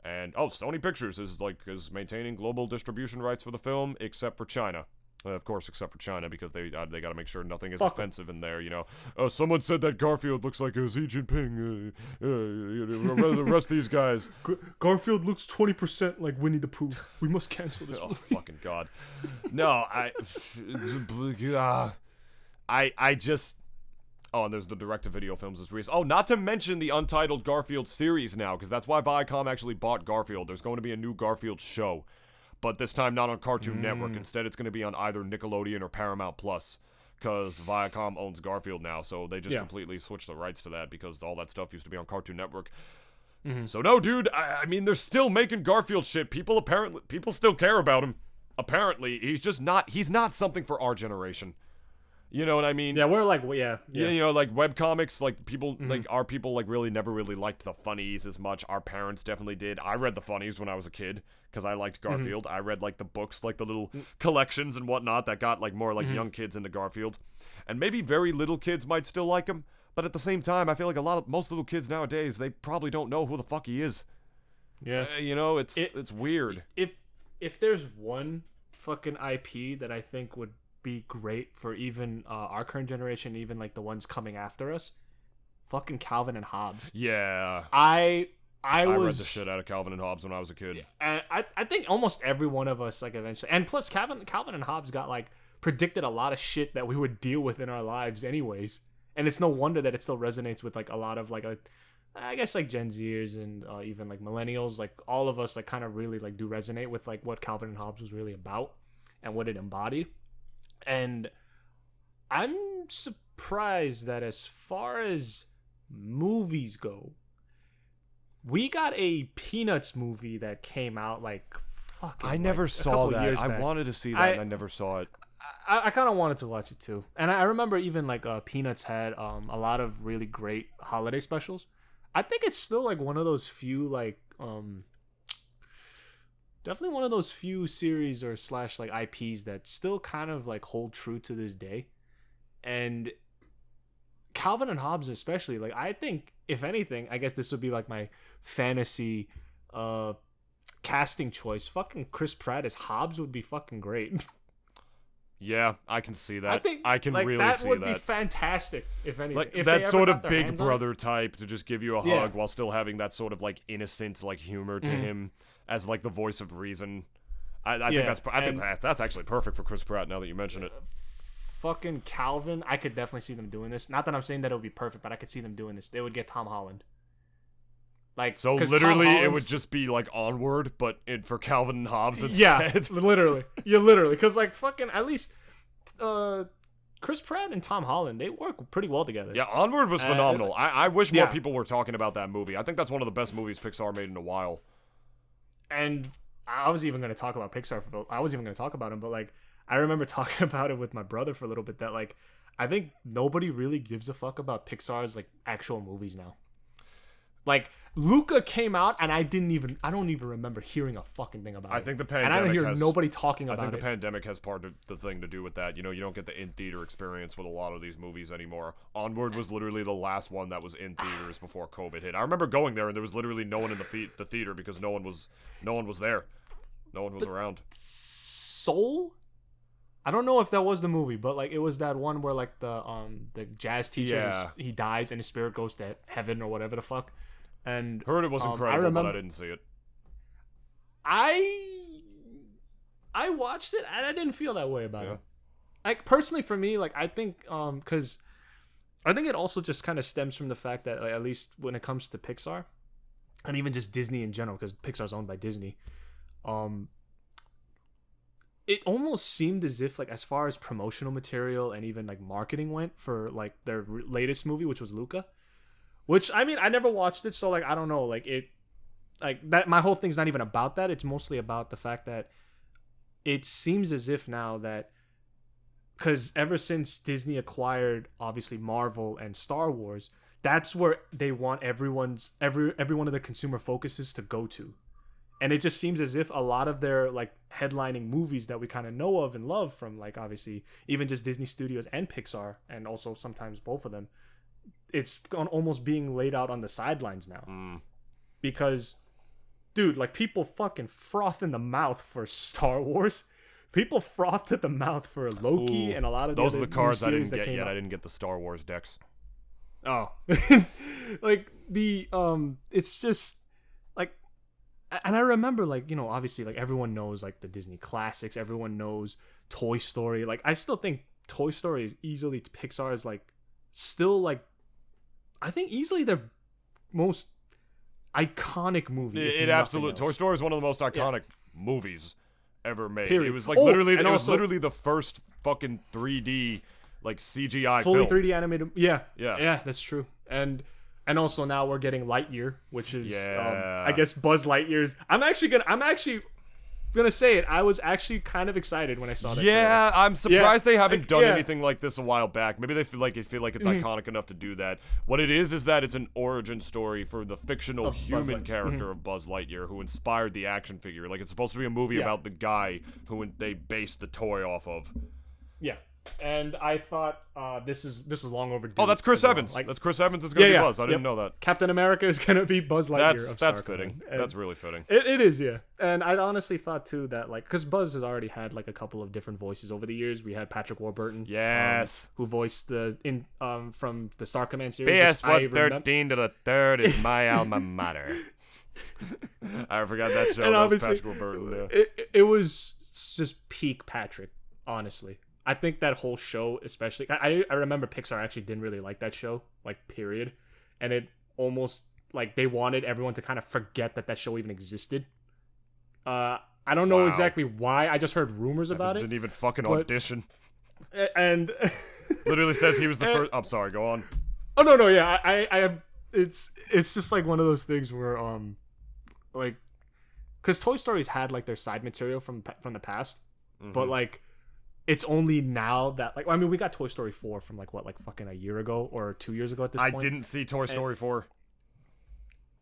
And, Sony Pictures is maintaining global distribution rights for the film, except for China. Of course, except for China, because they got to make sure nothing is offensive in there, you know. Someone said that Garfield looks like Xi Jinping. The rest of these guys. Garfield looks 20% like Winnie the Pooh. We must cancel this movie. Fucking God. No, I just... Oh, and there's the direct-to-video films as recent. Oh, not to mention the untitled Garfield series now, because that's why Viacom actually bought Garfield. There's going to be a new Garfield show. But this time not on Cartoon Network. Instead, it's going to be on either Nickelodeon or Paramount Plus, because Viacom owns Garfield now, so they just completely switched the rights to that because all that stuff used to be on Cartoon Network. So no, dude, I mean, they're still making Garfield shit. People still care about him. Apparently, he's not something for our generation. You know what I mean? Yeah, we're like, yeah. You know, like webcomics, like people, like our people, like really never really liked the funnies as much. Our parents definitely did. I read the funnies when I was a kid because I liked Garfield. I read like the books, like the little collections and whatnot that got like more like young kids into Garfield, and maybe very little kids might still like him. But at the same time, I feel like most little kids nowadays, they probably don't know who the fuck he is. Yeah, you know, it's weird. If there's one fucking IP that I think would be great for even our current generation, even like the ones coming after us, fucking Calvin and Hobbes. Yeah, I read the shit out of Calvin and Hobbes when I was a kid. And I think almost every one of us, like, eventually, and plus Calvin and Hobbes got like predicted a lot of shit that we would deal with in our lives anyways, and it's no wonder that it still resonates with like a lot of like I guess like Gen Zers and even like millennials, like all of us like kind of really like do resonate with like what Calvin and Hobbes was really about and what it embodied. And I'm surprised that as far as movies go, we got a Peanuts movie that came out like fucking. I never like, a saw couple that. years I back. wanted to see that, and I never saw it. I kind of wanted to watch it too, and I remember even like Peanuts had a lot of really great holiday specials. I think it's still like one of those few like definitely one of those few series or slash like IPs that still kind of like hold true to this day. And Calvin and Hobbes especially, like I think if anything, I guess this would be like my fantasy casting choice. Fucking Chris Pratt as Hobbes would be fucking great. Yeah, I can see that. I think I can like, really that see would that. be fantastic if anything. Like if that they ever sort got of their big hands on it. brother type to just give you a hug Yeah. while still having that sort of like innocent like humor to him as like the voice of reason. I think that's actually perfect for Chris Pratt now that you mention it. Fucking Calvin, I could definitely see them doing this. Not that I'm saying that it would be perfect, but I could see them doing this. They would get Tom Holland. Like So 'cause Tom literally, it Holland's- would just be like Onward, but for Calvin and Hobbes instead. yeah, literally, because like fucking at least Chris Pratt and Tom Holland, they work pretty well together. Yeah, Onward was phenomenal. I wish more yeah. people were talking about that movie. I think that's one of the best movies Pixar made in a while. And I was even going to talk about Pixar. I was even going to talk about him, but like I remember talking about it with my brother for a little bit. That like I think nobody really gives a fuck about Pixar's like actual movies now. Like Luca came out, and I don't even remember hearing a fucking thing about it. I think the and pandemic I don't hear has, nobody talking I about think the it. pandemic has part of the thing to do with that. You know, you don't get the in-theater experience with a lot of these movies anymore. Onward was literally the last one that was in theaters before COVID hit. I remember going there, and there was literally no one in the theater because no one was there. No one was around. Soul? I don't know if that was the movie, but like it was that one where like the jazz teacher Yeah. he dies and his spirit goes to heaven or whatever the fuck. And Heard it was incredible, but I didn't see it. I watched it and I didn't feel that way about Yeah. it. Like personally for me, like I think because I think it also just kind of stems from the fact that like, at least when it comes to Pixar and even just Disney in general, because Pixar's owned by Disney, it almost seemed as if like as far as promotional material and even like marketing went for like their latest movie, which was Luca. Which, I mean, I never watched it, so, like, I don't know, like, that, my whole thing's not even about that, it's mostly about the fact that it seems as if now that, because ever since Disney acquired, obviously, Marvel and Star Wars, that's where they want every one of the consumer focuses to go to. And it just seems as if a lot of their, like, headlining movies that we kind of know of and love from, like, obviously, even just Disney Studios and Pixar, and also sometimes both of them, it's almost being laid out on the sidelines now. Because, dude, like, people fucking froth in the mouth for Star Wars. People frothed at the mouth for Loki and a lot of those are the cards I didn't that get came yet. out. I didn't get the Star Wars decks. Oh. Like, the, it's just, like, and I remember, like, you know, obviously, like, everyone knows, like, the Disney classics. Everyone knows Toy Story. Like, I still think Toy Story is easily Pixar's, like, still, like, I think easily their most iconic movie. It absolutely. Toy Story is one of the most iconic movies ever made. Period. It was like literally, and it was also- literally the first fucking 3D like CGI fully film. 3D animated. Yeah, Yeah. that's true. And also now we're getting Lightyear, which is Yeah. I guess Buzz Lightyear's. I'm actually gonna say it. I was actually kind of excited when I saw that. Yeah, I'm surprised they haven't done yeah. anything like this a while back. Maybe they feel like it's iconic enough to do that. What it is that it's an origin story for the fictional Of Buzz human Lightyear. character of Buzz Lightyear, who inspired the action figure. Like it's supposed to be a movie Yeah. about the guy who they based the toy off of. Yeah. And I thought this was long overdue. Oh, that's Chris as well. Evans. Like, That's Chris Evans. It's gonna be yeah. Buzz. I didn't Yep. know that. Captain America is gonna be Buzz Lightyear. of That's Star fitting. Command. And That's really fitting. it is, yeah. And I honestly thought too that like because Buzz has already had like a couple of different voices over the years. We had Patrick Warburton, Yes. who voiced from the Star Command series. BS which I remember- 113 to the third is my alma mater. I forgot that show. And That was obviously, Patrick Warburton. Yeah. it was just peak Patrick, honestly. I think that whole show, especially, I remember Pixar actually didn't really like that show, like, period. And it almost, like, they wanted everyone to kind of forget that show even existed. I don't know Wow. exactly why. I just heard rumors about Evans it. didn't even fucking but- audition. And Literally says he was the first. I'm sorry, go on. oh no, yeah, I it's just like one of those things where like, because Toy Story's had like their side material from the past, but like it's only now that like I mean we got Toy Story 4 from like what like fucking a year ago or 2 years ago at this point. I didn't see Toy Story 4.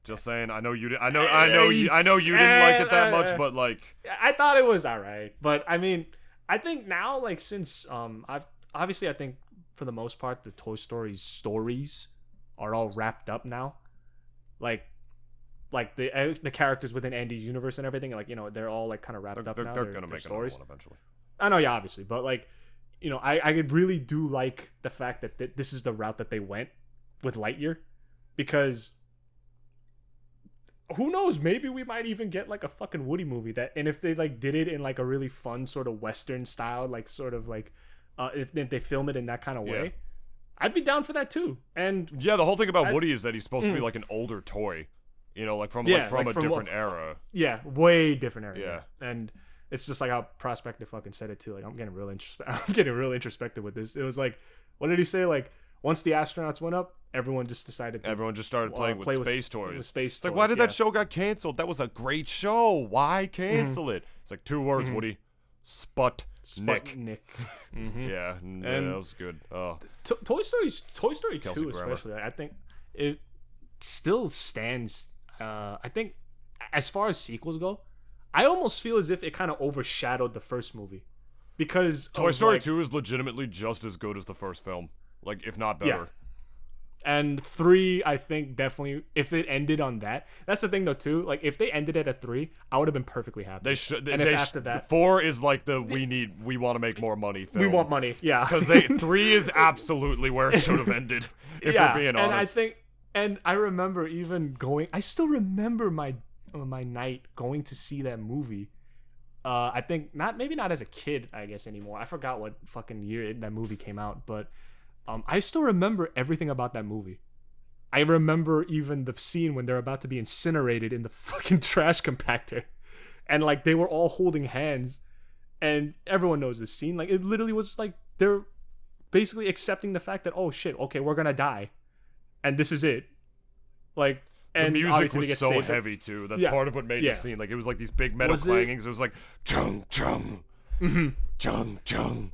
Just saying, I know you did. I know you didn't like it that much, but like I thought it was alright. But I mean, I think now like since I think for the most part the Toy Story stories are all wrapped up now, like the characters within Andy's universe and everything, like they're all like kind of wrapped up now. They're gonna make stories another one eventually. I know, yeah, obviously, but like I really do like the fact that this is the route that they went with Lightyear, because who knows, maybe we might even get like a fucking Woody movie and if they like did it in like a really fun sort of Western style, like sort of like if they film it in that kind of way, I'd be down for that too. And yeah, the whole thing about Woody is that he's supposed to be like an older toy, like from a different era. Yeah, way different era. Yeah. And it's just like how Prospector fucking said it too. Like I'm getting real introspective with this. It was like, what did he say? Like once the astronauts went up, everyone just started playing with space toys. With space it's toys. Like, why did that show got canceled? That was a great show. Why cancel it? It's like 2 words, Woody. Sputnik. Yeah, that was good. Oh. Toy Story 2 especially. I think it still stands. I think as far as sequels go, I almost feel as if it kind of overshadowed the first movie, because Toy Story 2 is legitimately just as good as the first film, like if not better. Yeah. And 3, I think definitely, if it ended on that, that's the thing though too. Like if they ended it at 3, I would have been perfectly happy. They should. And after that, 4 is like we want to make more money film. We want money, yeah. Because 3 is absolutely where it should have ended. If we're being honest. And I remember even going. I still remember my night going to see that movie. I think maybe not as a kid, I guess anymore. I forgot what fucking year that movie came out, but. I still remember everything about that movie. I remember even the scene when they're about to be incinerated in the fucking trash compactor. And like they were all holding hands. And everyone knows this scene. Like it literally was like they're basically accepting the fact that, oh shit, okay, we're gonna die. And this is it. Like and the music was so heavy too. That's part of what made the scene. Like it was like these big metal clangings. It was like chung chung. Chung chung.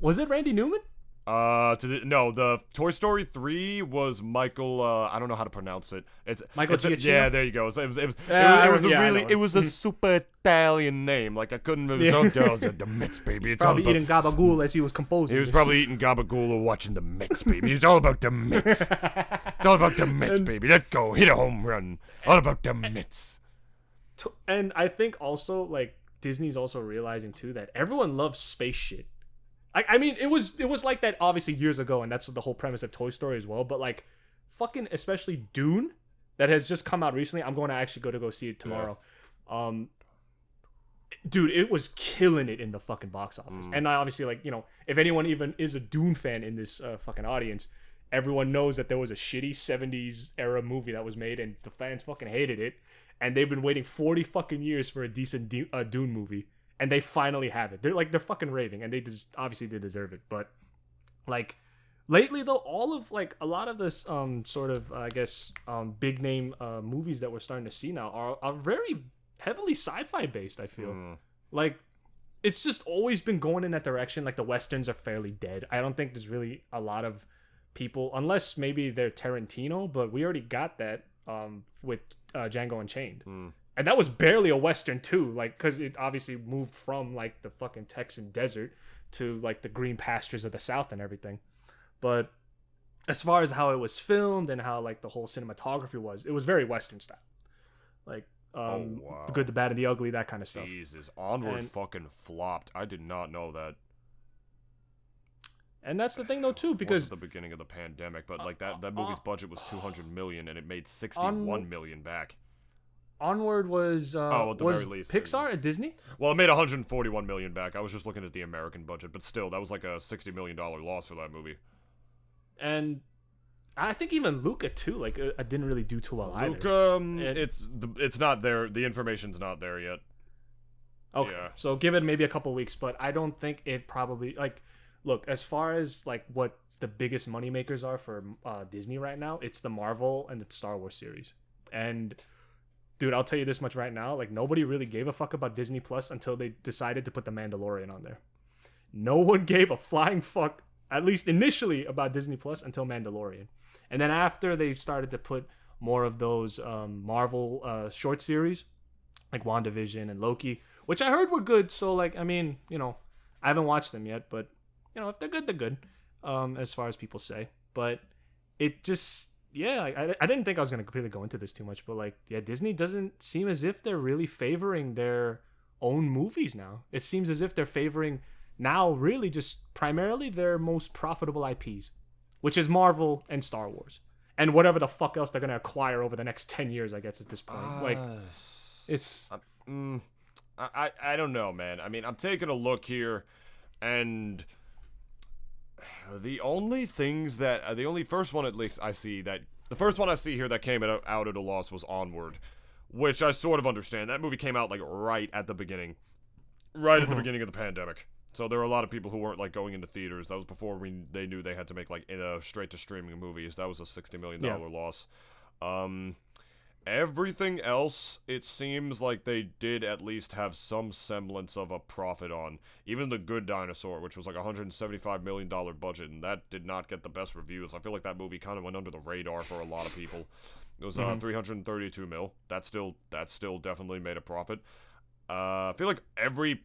Was it Randy Newman? No, the Toy Story 3 was Michael. I don't know how to pronounce it. It's Michael Giacchino. Yeah, there you go. It was a super Italian name. Like I couldn't. It was the Mets, baby. It's probably eating gabagool as he was composing. He was probably eating gabagool or watching the Mets, baby. It's all about the Mets. It's all about the Mets, baby. Let's go hit a home run. All about the Mets. And I think also like Disney's also realizing too that everyone loves space shit. I mean, it was like that obviously years ago, and that's the whole premise of Toy Story as well. But like, fucking especially Dune, that has just come out recently. I'm going to actually go see it tomorrow. Yeah. Dude, it was killing it in the fucking box office. And obviously, like if anyone even is a Dune fan in this fucking audience, everyone knows that there was a shitty 70s era movie that was made, and the fans fucking hated it, and they've been waiting 40 fucking years for a decent Dune movie. And they finally have it. They're fucking raving, and they obviously deserve it. But like lately though, all of like a lot of this sort of I guess big name movies that we're starting to see now are very heavily sci-fi based. I feel like it's just always been going in that direction. Like the westerns are fairly dead. I don't think there's really a lot of people, unless maybe they're Tarantino, but we already got that with Django Unchained. And that was barely a Western too, like, because it obviously moved from like the fucking Texan desert to like the green pastures of the South and everything. But as far as how it was filmed and how like the whole cinematography was, it was very Western style. Like the good, the bad, and the ugly, that kind of stuff. Jesus, Onward fucking flopped. I did not know that. And that's the thing though too, because it was the beginning of the pandemic, but like that movie's budget was $200 million and it made $61 million back. Onward was at the very least, Pixar at Disney? Well, it made $141 million back. I was just looking at the American budget, but still, that was like a $60 million loss for that movie. And I think even Luca too. Like, I didn't really do too well either. Luca, it's not there. The information's not there yet. Okay, yeah. So give it maybe a couple weeks, but I don't think it probably like. Look, as far as like what the biggest money makers are for Disney right now, it's the Marvel and the Star Wars series, and dude, I'll tell you this much right now. Like, nobody really gave a fuck about Disney Plus until they decided to put The Mandalorian on there. No one gave a flying fuck, at least initially, about Disney Plus until Mandalorian. And then after they started to put more of those Marvel short series, like WandaVision and Loki, which I heard were good. So, like, I mean, you know, I haven't watched them yet, but, you know, if they're good, they're good, as far as people say. But it just, yeah, I didn't think I was going to really go into this too much, but, like, yeah, Disney doesn't seem as if they're really favoring their own movies now. It seems as if they're favoring now really just primarily their most profitable IPs, which is Marvel and Star Wars. And whatever the fuck else they're going to acquire over the next 10 years, I guess, at this point. Like, it's... I don't know, man. I mean, I'm taking a look here, and the only things that... the only first one, at least, I see that... The first one I see here that came out at a loss was Onward, which I sort of understand. That movie came out, like, right at the beginning. Right at the beginning of the pandemic. So there were a lot of people who weren't, like, going into theaters. That was before they knew they had to make, like, straight-to-streaming movies. That was a $60 million loss. Everything else, it seems like they did at least have some semblance of a profit on. Even The Good Dinosaur, which was like a $175 million budget, and that did not get the best reviews. I feel like that movie kind of went under the radar for a lot of people. It was 332 mil. That still definitely made a profit. I feel like every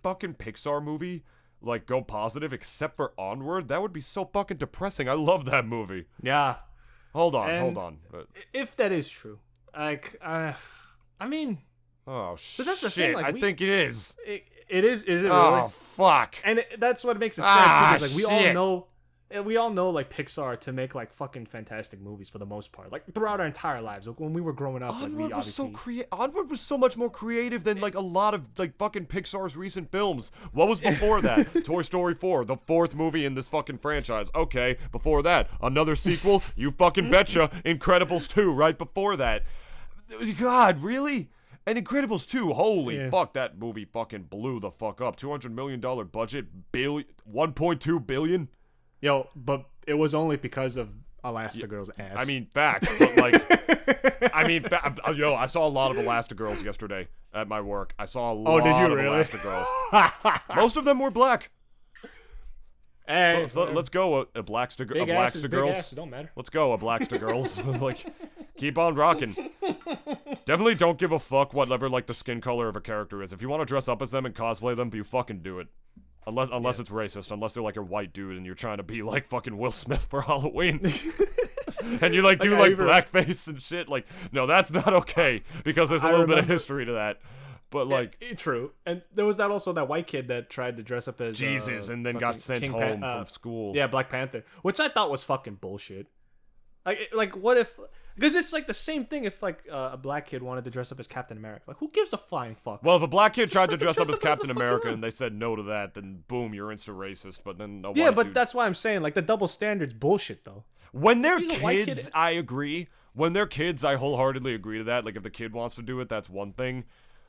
fucking Pixar movie like go positive except for Onward? That would be so fucking depressing. I love that movie. Yeah. Hold on. If that is true, like, I mean, oh shit! that's the thing, like, I think it is. It is. Is it really? Oh fuck! And that's what makes it sad too. Because, like, we all know like Pixar to make like fucking fantastic movies for the most part. Like throughout our entire lives, like, when we were growing up, Onward like, we obviously Onward was so much more creative than like a lot of like fucking Pixar's recent films. What was before that? Toy Story 4, the fourth movie in this fucking franchise. Okay, before that, another sequel. You fucking betcha. Incredibles 2, right before that. God, really? And Incredibles 2, holy fuck, that movie fucking blew the fuck up. $200 million budget, 1.2 billion. Yo, but it was only because of Elastigirl's ass. I mean, facts, but like, I saw a lot of Elastigirls yesterday at my work. I saw a lot of Elastigirls. Most of them were black. Hey, so let's go a Blackster Girls. It don't matter. Let's go a Blackster Girls. Like, keep on rocking. Definitely don't give a fuck whatever like the skin color of a character is. If you want to dress up as them and cosplay them, you fucking do it. Unless it's racist, unless they're like a white dude and you're trying to be like fucking Will Smith for Halloween. And you like do like blackface and shit. Like, no, that's not okay because there's a little bit of history to that. But like, true. And there was that white kid that tried to dress up as Jesus and then got sent home from school. Yeah, Black Panther, which I thought was fucking bullshit. Like what if? Because it's like the same thing if like a black kid wanted to dress up as Captain America. Like, who gives a flying fuck? Well, if a black kid tried to dress up as Captain America and they said no to that, then boom, you're insta racist. But then that's why I'm saying like the double standard's bullshit though. When they're kids, I agree. When they're kids, I wholeheartedly agree to that. Like, if the kid wants to do it, that's one thing.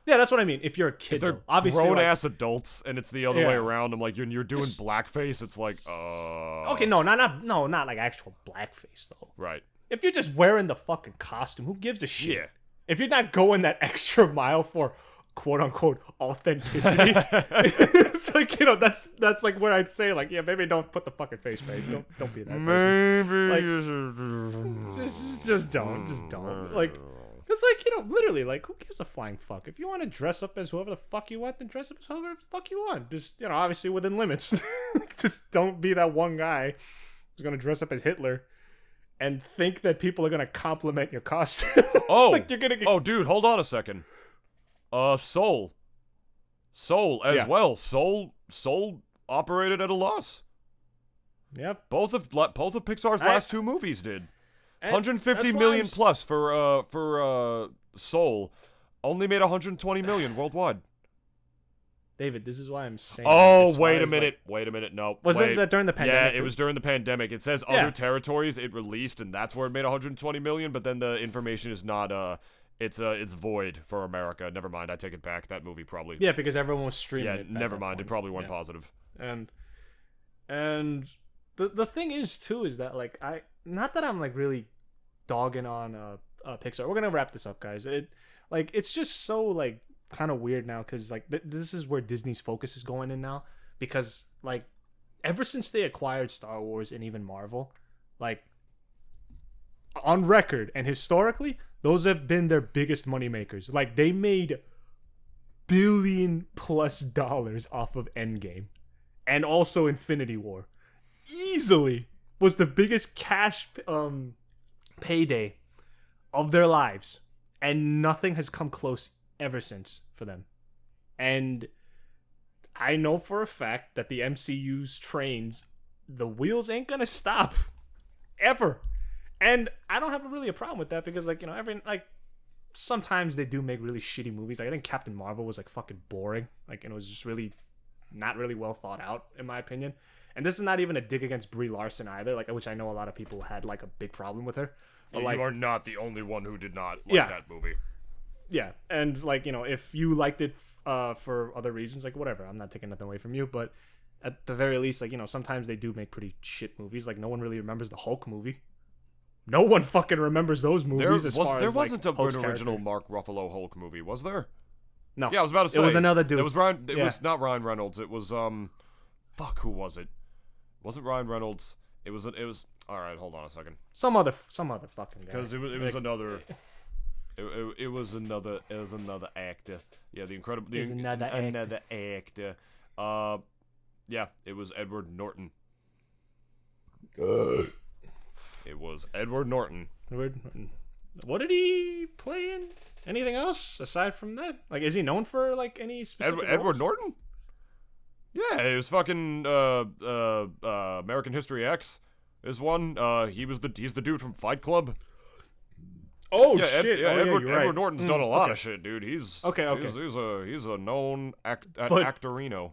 Yeah, that's what I mean. If you're a kid, if they're obviously grown-ass adults, and it's the other way around. I'm like, you're doing blackface. It's like, okay, not like actual blackface though. Right. If you're just wearing the fucking costume, who gives a shit? Yeah. If you're not going that extra mile for quote unquote authenticity, it's like, you know, that's like where I'd say like, yeah, maybe don't put the fucking face paint. Don't be that person. Maybe like, just don't. Like, it's like, you know, literally, like, who gives a flying fuck? If you want to dress up as whoever the fuck you want, then dress up as whoever the fuck you want. Just, you know, obviously within limits. Just don't be that one guy who's gonna dress up as Hitler and think that people are gonna compliment your costume. Oh, like you're gonna get... Oh, dude, hold on a second. Soul as well. Soul operated at a loss. Yep. Both of Pixar's last two movies did. 150 that's million plus for Soul. Only made 120 million worldwide. David, this is why I'm saying. Oh, wait a minute. No. Was that during the pandemic? Yeah, it was during the pandemic. It says other territories it released, and that's where it made 120 million. But then the information is not. It's void for America. Never mind. I take it back. That movie probably. Yeah, because everyone was streaming. Yeah, it never mind. It probably went positive. And the thing is too is that like not that I'm like really dogging on Pixar. We're gonna wrap this up, guys. It's just so like kind of weird now because like this is where Disney's focus is going in now because like ever since they acquired Star Wars and even Marvel, like on record and historically, those have been their biggest money makers. Like they made $1 billion+ off of Endgame and also Infinity War. Easily was the biggest cash payday of their lives, and nothing has come close ever since for them. And I know for a fact that the MCU's trains, the wheels ain't gonna stop ever. And I don't have really a problem with that because, like, you know, sometimes they do make really shitty movies. Like, I think Captain Marvel was like fucking boring, like, and it was just really not really well thought out in my opinion. And this is not even a dig against Brie Larson either, like, which I know a lot of people had like a big problem with her. But, you like, are not the only one who did not like that movie. Yeah, and like, you know, if you liked it for other reasons, like, whatever, I'm not taking nothing away from you, but at the very least, like, you know, sometimes they do make pretty shit movies. Like, no one really remembers the Hulk movie. No one fucking remembers those movies. There wasn't an original Mark Ruffalo Hulk movie, was there? No. Yeah, I was about to say it was another dude. It was Ryan. It was not Ryan Reynolds. It was fuck, who was it? It wasn't Ryan Reynolds. It was. All right, hold on a second. Some other fucking guy. Because it was another. It was another actor. Yeah, the incredible. Another actor. Yeah, it was Edward Norton. It was Edward Norton. What did he play in? Anything else aside from that? Like, is he known for like any specific Edward Norton? Yeah, it was fucking American History X is one. He's the dude from Fight Club. Oh yeah, shit! Edward Norton's done a lot of shit, dude. He's a known actorino.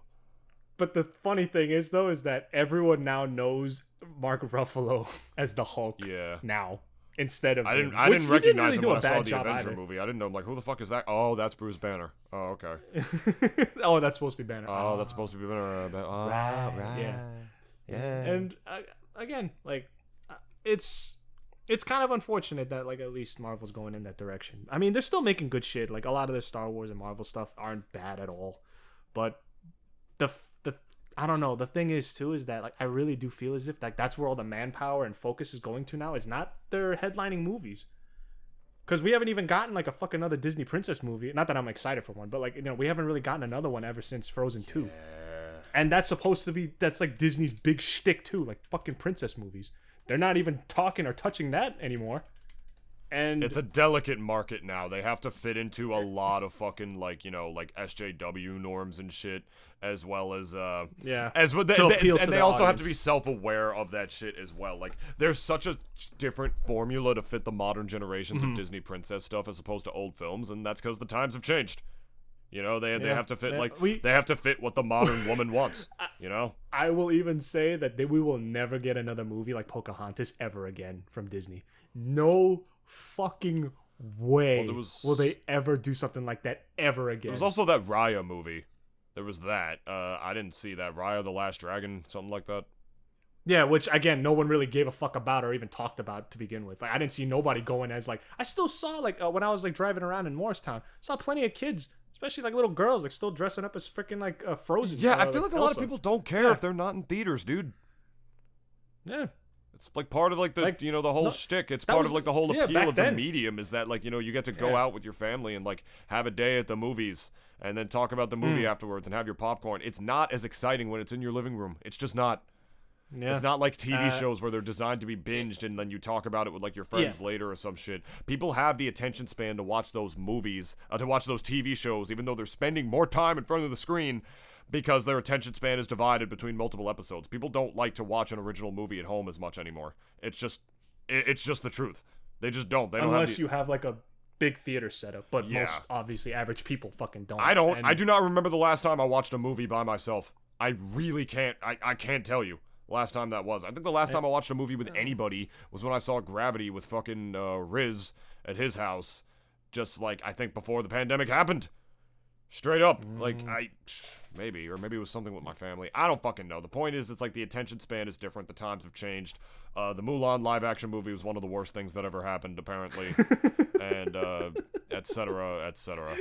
But the funny thing is, though, is that everyone now knows Mark Ruffalo as the Hulk. Yeah. Now, instead of I didn't recognize him when I saw the Avenger movie. I didn't know. I'm like, who the fuck is that? Oh, that's Bruce Banner. Oh, okay. Oh, that's supposed to be Banner. Oh, that's supposed to be Banner. Right. Yeah. And again, like, it's kind of unfortunate that, like, at least Marvel's going in that direction. I mean, they're still making good shit. Like, a lot of their Star Wars and Marvel stuff aren't bad at all, but I don't know. The thing is, too, is that, like, I really do feel as if, like, that's where all the manpower and focus is going to now, is not their headlining movies. Because we haven't even gotten, like, a fucking other Disney princess movie. Not that I'm excited for one, but, like, you know, we haven't really gotten another one ever since Frozen 2. And that's supposed to be, that's, like, Disney's big shtick, too. Like, fucking princess movies. They're not even talking or touching that anymore. And it's a delicate market now. They have to fit into a lot of fucking, like, you know, like SJW norms and shit, as well as they also have to be self-aware of that shit as well. Like, there's such a different formula to fit the modern generations of Disney princess stuff as opposed to old films, and that's because the times have changed. You know, they have to fit they have to fit what the modern woman wants. You know, I will even say that we will never get another movie like Pocahontas ever again from Disney. No fucking way will they ever do something like that ever again. There was also that Raya movie. There was that. I didn't see that. Raya the Last Dragon, something like that. Yeah, which, again, no one really gave a fuck about or even talked about to begin with. Like, I didn't see nobody going as, like, I still saw, like, when I was, like, driving around in Morristown, saw plenty of kids, especially, like, little girls, like, still dressing up as freaking, like, Frozen. Yeah, I feel like a lot of people don't care if they're not in theaters, dude. Yeah. It's like part of like the you know the whole shtick. It's part of like the whole appeal of the medium is that, like, you know, you get to go out with your family and like have a day at the movies and then talk about the movie afterwards and have your popcorn. It's not as exciting when it's in your living room. It's just not. Yeah. It's not like TV shows where they're designed to be binged and then you talk about it with like your friends later or some shit. People have the attention span to watch those movies, to watch those TV shows, even though they're spending more time in front of the screen. Because their attention span is divided between multiple episodes. People don't like to watch an original movie at home as much anymore. It's just the truth. They just don't. They don't unless you have like a big theater setup. But most obviously average people fucking don't. I don't. I do not remember the last time I watched a movie by myself. I really can't. I can't tell you the last time that was. I think the last time I watched a movie with anybody was when I saw Gravity with fucking Riz at his house. Just like, I think before the pandemic happened. Straight up. Like, Maybe, or maybe it was something with my family. I don't fucking know. The point is, it's like the attention span is different. The times have changed. The Mulan live-action movie was one of the worst things that ever happened, apparently. And, et cetera, et cetera.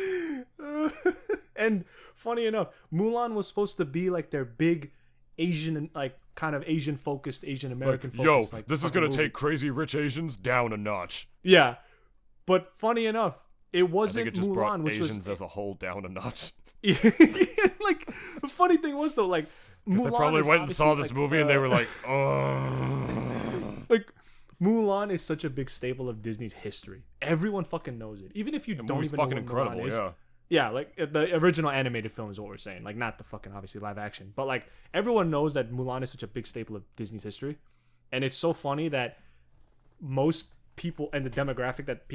And funny enough, Mulan was supposed to be like their big Asian, like kind of Asian-focused, Asian-American focused. Yo, this is gonna take Crazy Rich Asians down a notch. Yeah. But funny enough, it wasn't I think it just Mulan, brought which Asians was as a whole down a notch. like the funny thing was though, like Mulan They probably is went and saw obviously, this like, movie and they were like, oh. Like Mulan is such a big staple of Disney's history. Everyone fucking knows it, even if you don't even fucking know what incredible, Mulan is. yeah. Yeah, like the original animated film is what we're saying, like not the fucking obviously live action, but like everyone knows that Mulan is such a big staple of Disney's history, and it's so funny that most people and the demographic that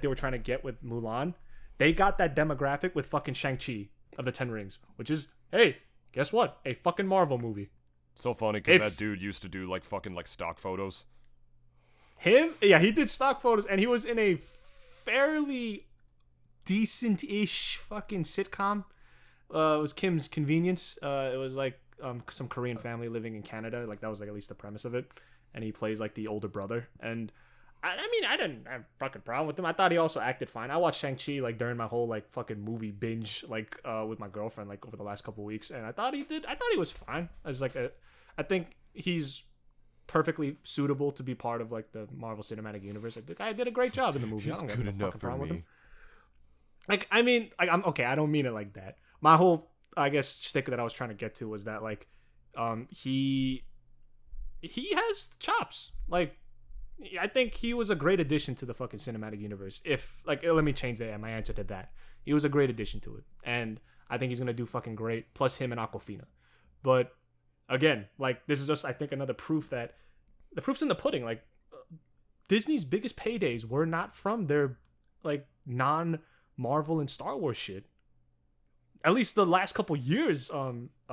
they were trying to get with Mulan, they got that demographic with fucking Shang-Chi of the Ten Rings, which is, hey, guess what? A fucking Marvel movie. So funny because that dude used to do like fucking like stock photos. Him? Yeah, he did stock photos, and he was in a fairly decent-ish fucking sitcom. It was Kim's Convenience. It was like some Korean family living in Canada. Like that was like at least the premise of it. And he plays like the older brother. And I mean, I didn't have a fucking problem with him. I thought he also acted fine. I watched Shang-Chi like during my whole like fucking movie binge like with my girlfriend like over the last couple weeks, and I thought he was fine. I was like I think he's perfectly suitable to be part of like the Marvel Cinematic Universe. Like the guy did a great job in the movie. I don't have no fucking problem with him. Like, I mean, like, I'm okay. I don't mean it like that. My whole, I guess, shtick that I was trying to get to was that, like, he has chops. Like, I think he was a great addition to the fucking cinematic universe. If, like, let me change my answer to that. He was a great addition to it. And I think he's going to do fucking great. Plus him and Aquafina. But, again, like, this is just, I think, another proof that the proof's in the pudding. Like, Disney's biggest paydays were not from their, like, Marvel and Star Wars shit. At least the last couple years,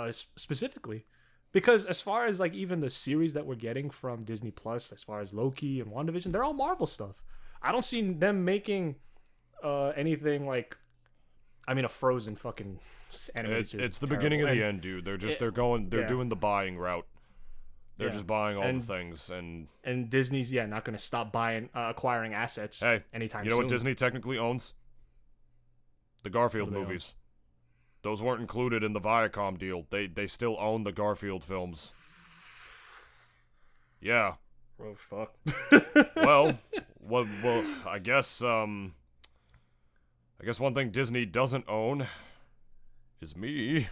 specifically, because as far as like even the series that we're getting from Disney Plus, as far as Loki and WandaVision, they're all Marvel stuff. I don't see them making anything like, I mean, a Frozen fucking animated series. It's the beginning of the end, dude. They're doing the buying route. They're just buying all the things, and Disney's not going to stop acquiring assets. Anytime soon. You know what Disney technically owns? The Garfield movies. Those weren't included in the Viacom deal. They still own the Garfield films. Yeah. Oh fuck. well, I guess one thing Disney doesn't own is me.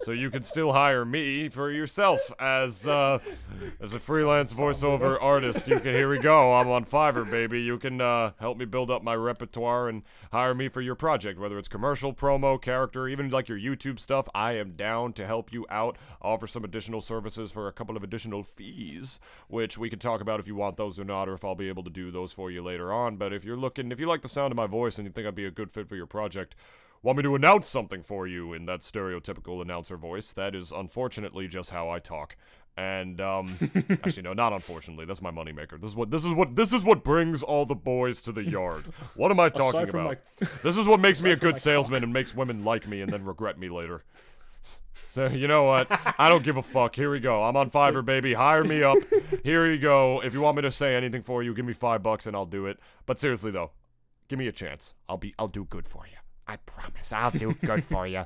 So you can still hire me for yourself as a freelance voiceover artist. Here we go. I'm on Fiverr, baby. You can help me build up my repertoire and hire me for your project, whether it's commercial, promo, character, even like your YouTube stuff. I am down to help you out. Offer some additional services for a couple of additional fees, which we can talk about if you want those or not, or if I'll be able to do those for you later on. But if you like the sound of my voice and you think I'd be a good fit for your project, want me to announce something for you in that stereotypical announcer voice? That is unfortunately just how I talk. And actually no, not unfortunately. That's my moneymaker. This is what brings all the boys to the yard. What am I talking about? This is what makes me a good salesman and makes women like me and then regret me later. So you know what? I don't give a fuck. Here we go. I'm on Fiverr, baby. Hire me up. Here you go. If you want me to say anything for you, give me $5 and I'll do it. But seriously though, give me a chance. I'll do good for you. I promise I'll do good for you.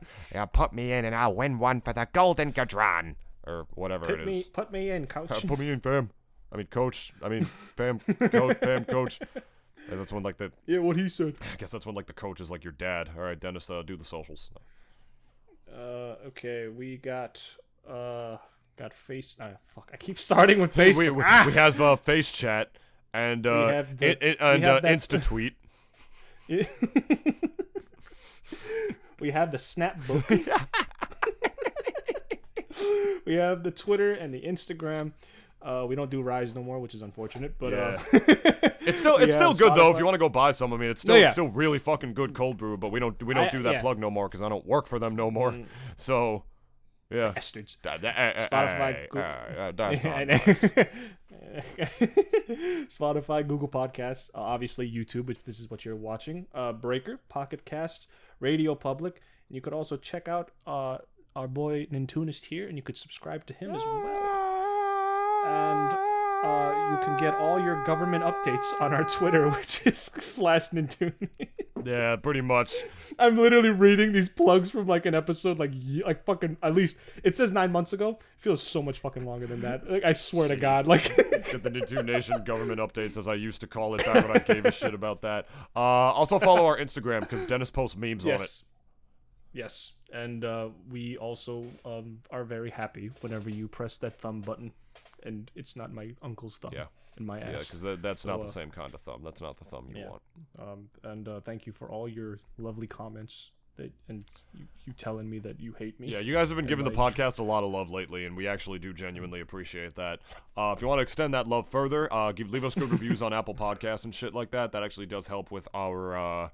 Put me in and I'll win one for the Golden Gadron. Or whatever it is. Put me in, coach. Put me in, fam. I mean, coach. I mean, fam. Coach. That's when, like, the... Yeah, what he said. I guess that's when, like, the coach is, like, your dad. All right, Dennis, do the socials. Okay, we got face... fuck, I keep starting with Facebook. We have face chat and Insta tweet. We have the Snapbook. We have the Twitter and the Instagram. We don't do Rise no more, which is unfortunate, but it's still good Spotify. though. If you want to go buy some, I mean, it's still really fucking good cold brew. But we don't do that plug no more because I don't work for them no more. So Yeah. Bastards. Spotify. Spotify, Google Podcasts, obviously YouTube if this is what you're watching, Breaker, Pocket Casts, Radio Public, and you could also check out our boy Nintoonist here, and you could subscribe to him as well. And you can get all your government updates on our Twitter, which is /Nintoonist. Yeah, pretty much. I'm literally reading these plugs from like an episode like fucking at least it says 9 months ago. It feels so much fucking longer than that. Like I swear to God, like get the Nintoon Nation government updates, as I used to call it back when I gave a shit about that. Also follow our Instagram because Dennis posts memes on it. Yes, and we also are very happy whenever you press that thumb button, and it's not my uncle's thumb. Yeah. In my ass. Yeah, because that's not the same kind of thumb. That's not the thumb you want. And thank you for all your lovely comments and you telling me that you hate me. Yeah, you guys have been giving the podcast a lot of love lately, and we actually do genuinely appreciate that. If you want to extend that love further, leave us good reviews on Apple Podcasts and shit like that. That actually does help with our...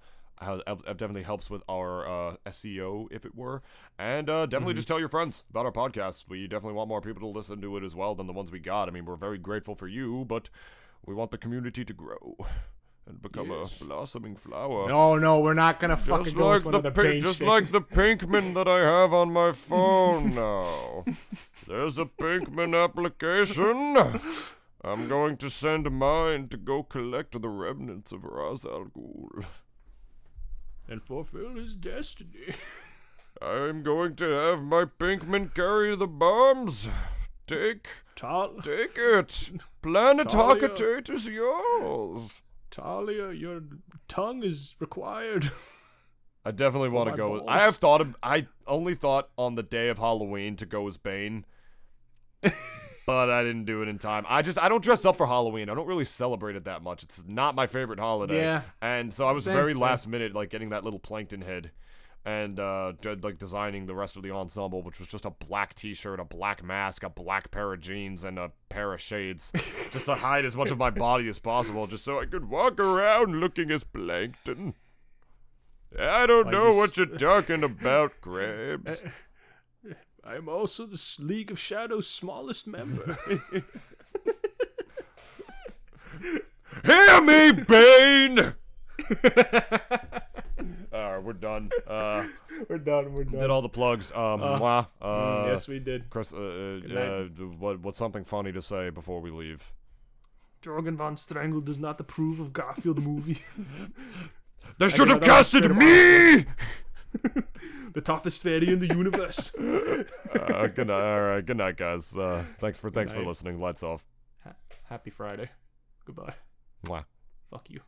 definitely helps with our SEO, if it were. And definitely just tell your friends about our podcast. We definitely want more people to listen to it as well than the ones we got. I mean, we're very grateful for you, but we want the community to grow and become a blossoming flower. No, we're not gonna fucking go with one of the Bane just shit. like the Pinkman that I have on my phone now. There's a Pinkman application. I'm going to send mine to go collect the remnants of Ra's al Ghul. And fulfill his destiny. I'm going to have my Pinkman carry the bombs. Take it. Planet Hakatate is yours. Talia, your tongue is required. I definitely want to go. I only thought on the day of Halloween to go as Bane. But I didn't do it in time. I don't dress up for Halloween. I don't really celebrate it that much. It's not my favorite holiday. Yeah. And so I was very last minute, like getting that little plankton head and like designing the rest of the ensemble, which was just a black t-shirt, a black mask, a black pair of jeans, and a pair of shades. Just to hide as much of my body as possible, just so I could walk around looking as plankton. I don't know what you're talking about, Krabs. I'm also the League of Shadows' smallest member. Hear me, Bane! Alright, we're done. We're done. Did all the plugs. Yes, we did. Chris, what's something funny to say before we leave? Jorgen von Strangle does not approve of Garfield movie. They should have casted me! The toughest fairy in the universe. Good night. All right. Good night, guys. Thanks for listening. Lights off. Happy Friday. Goodbye. Mwah. Fuck you.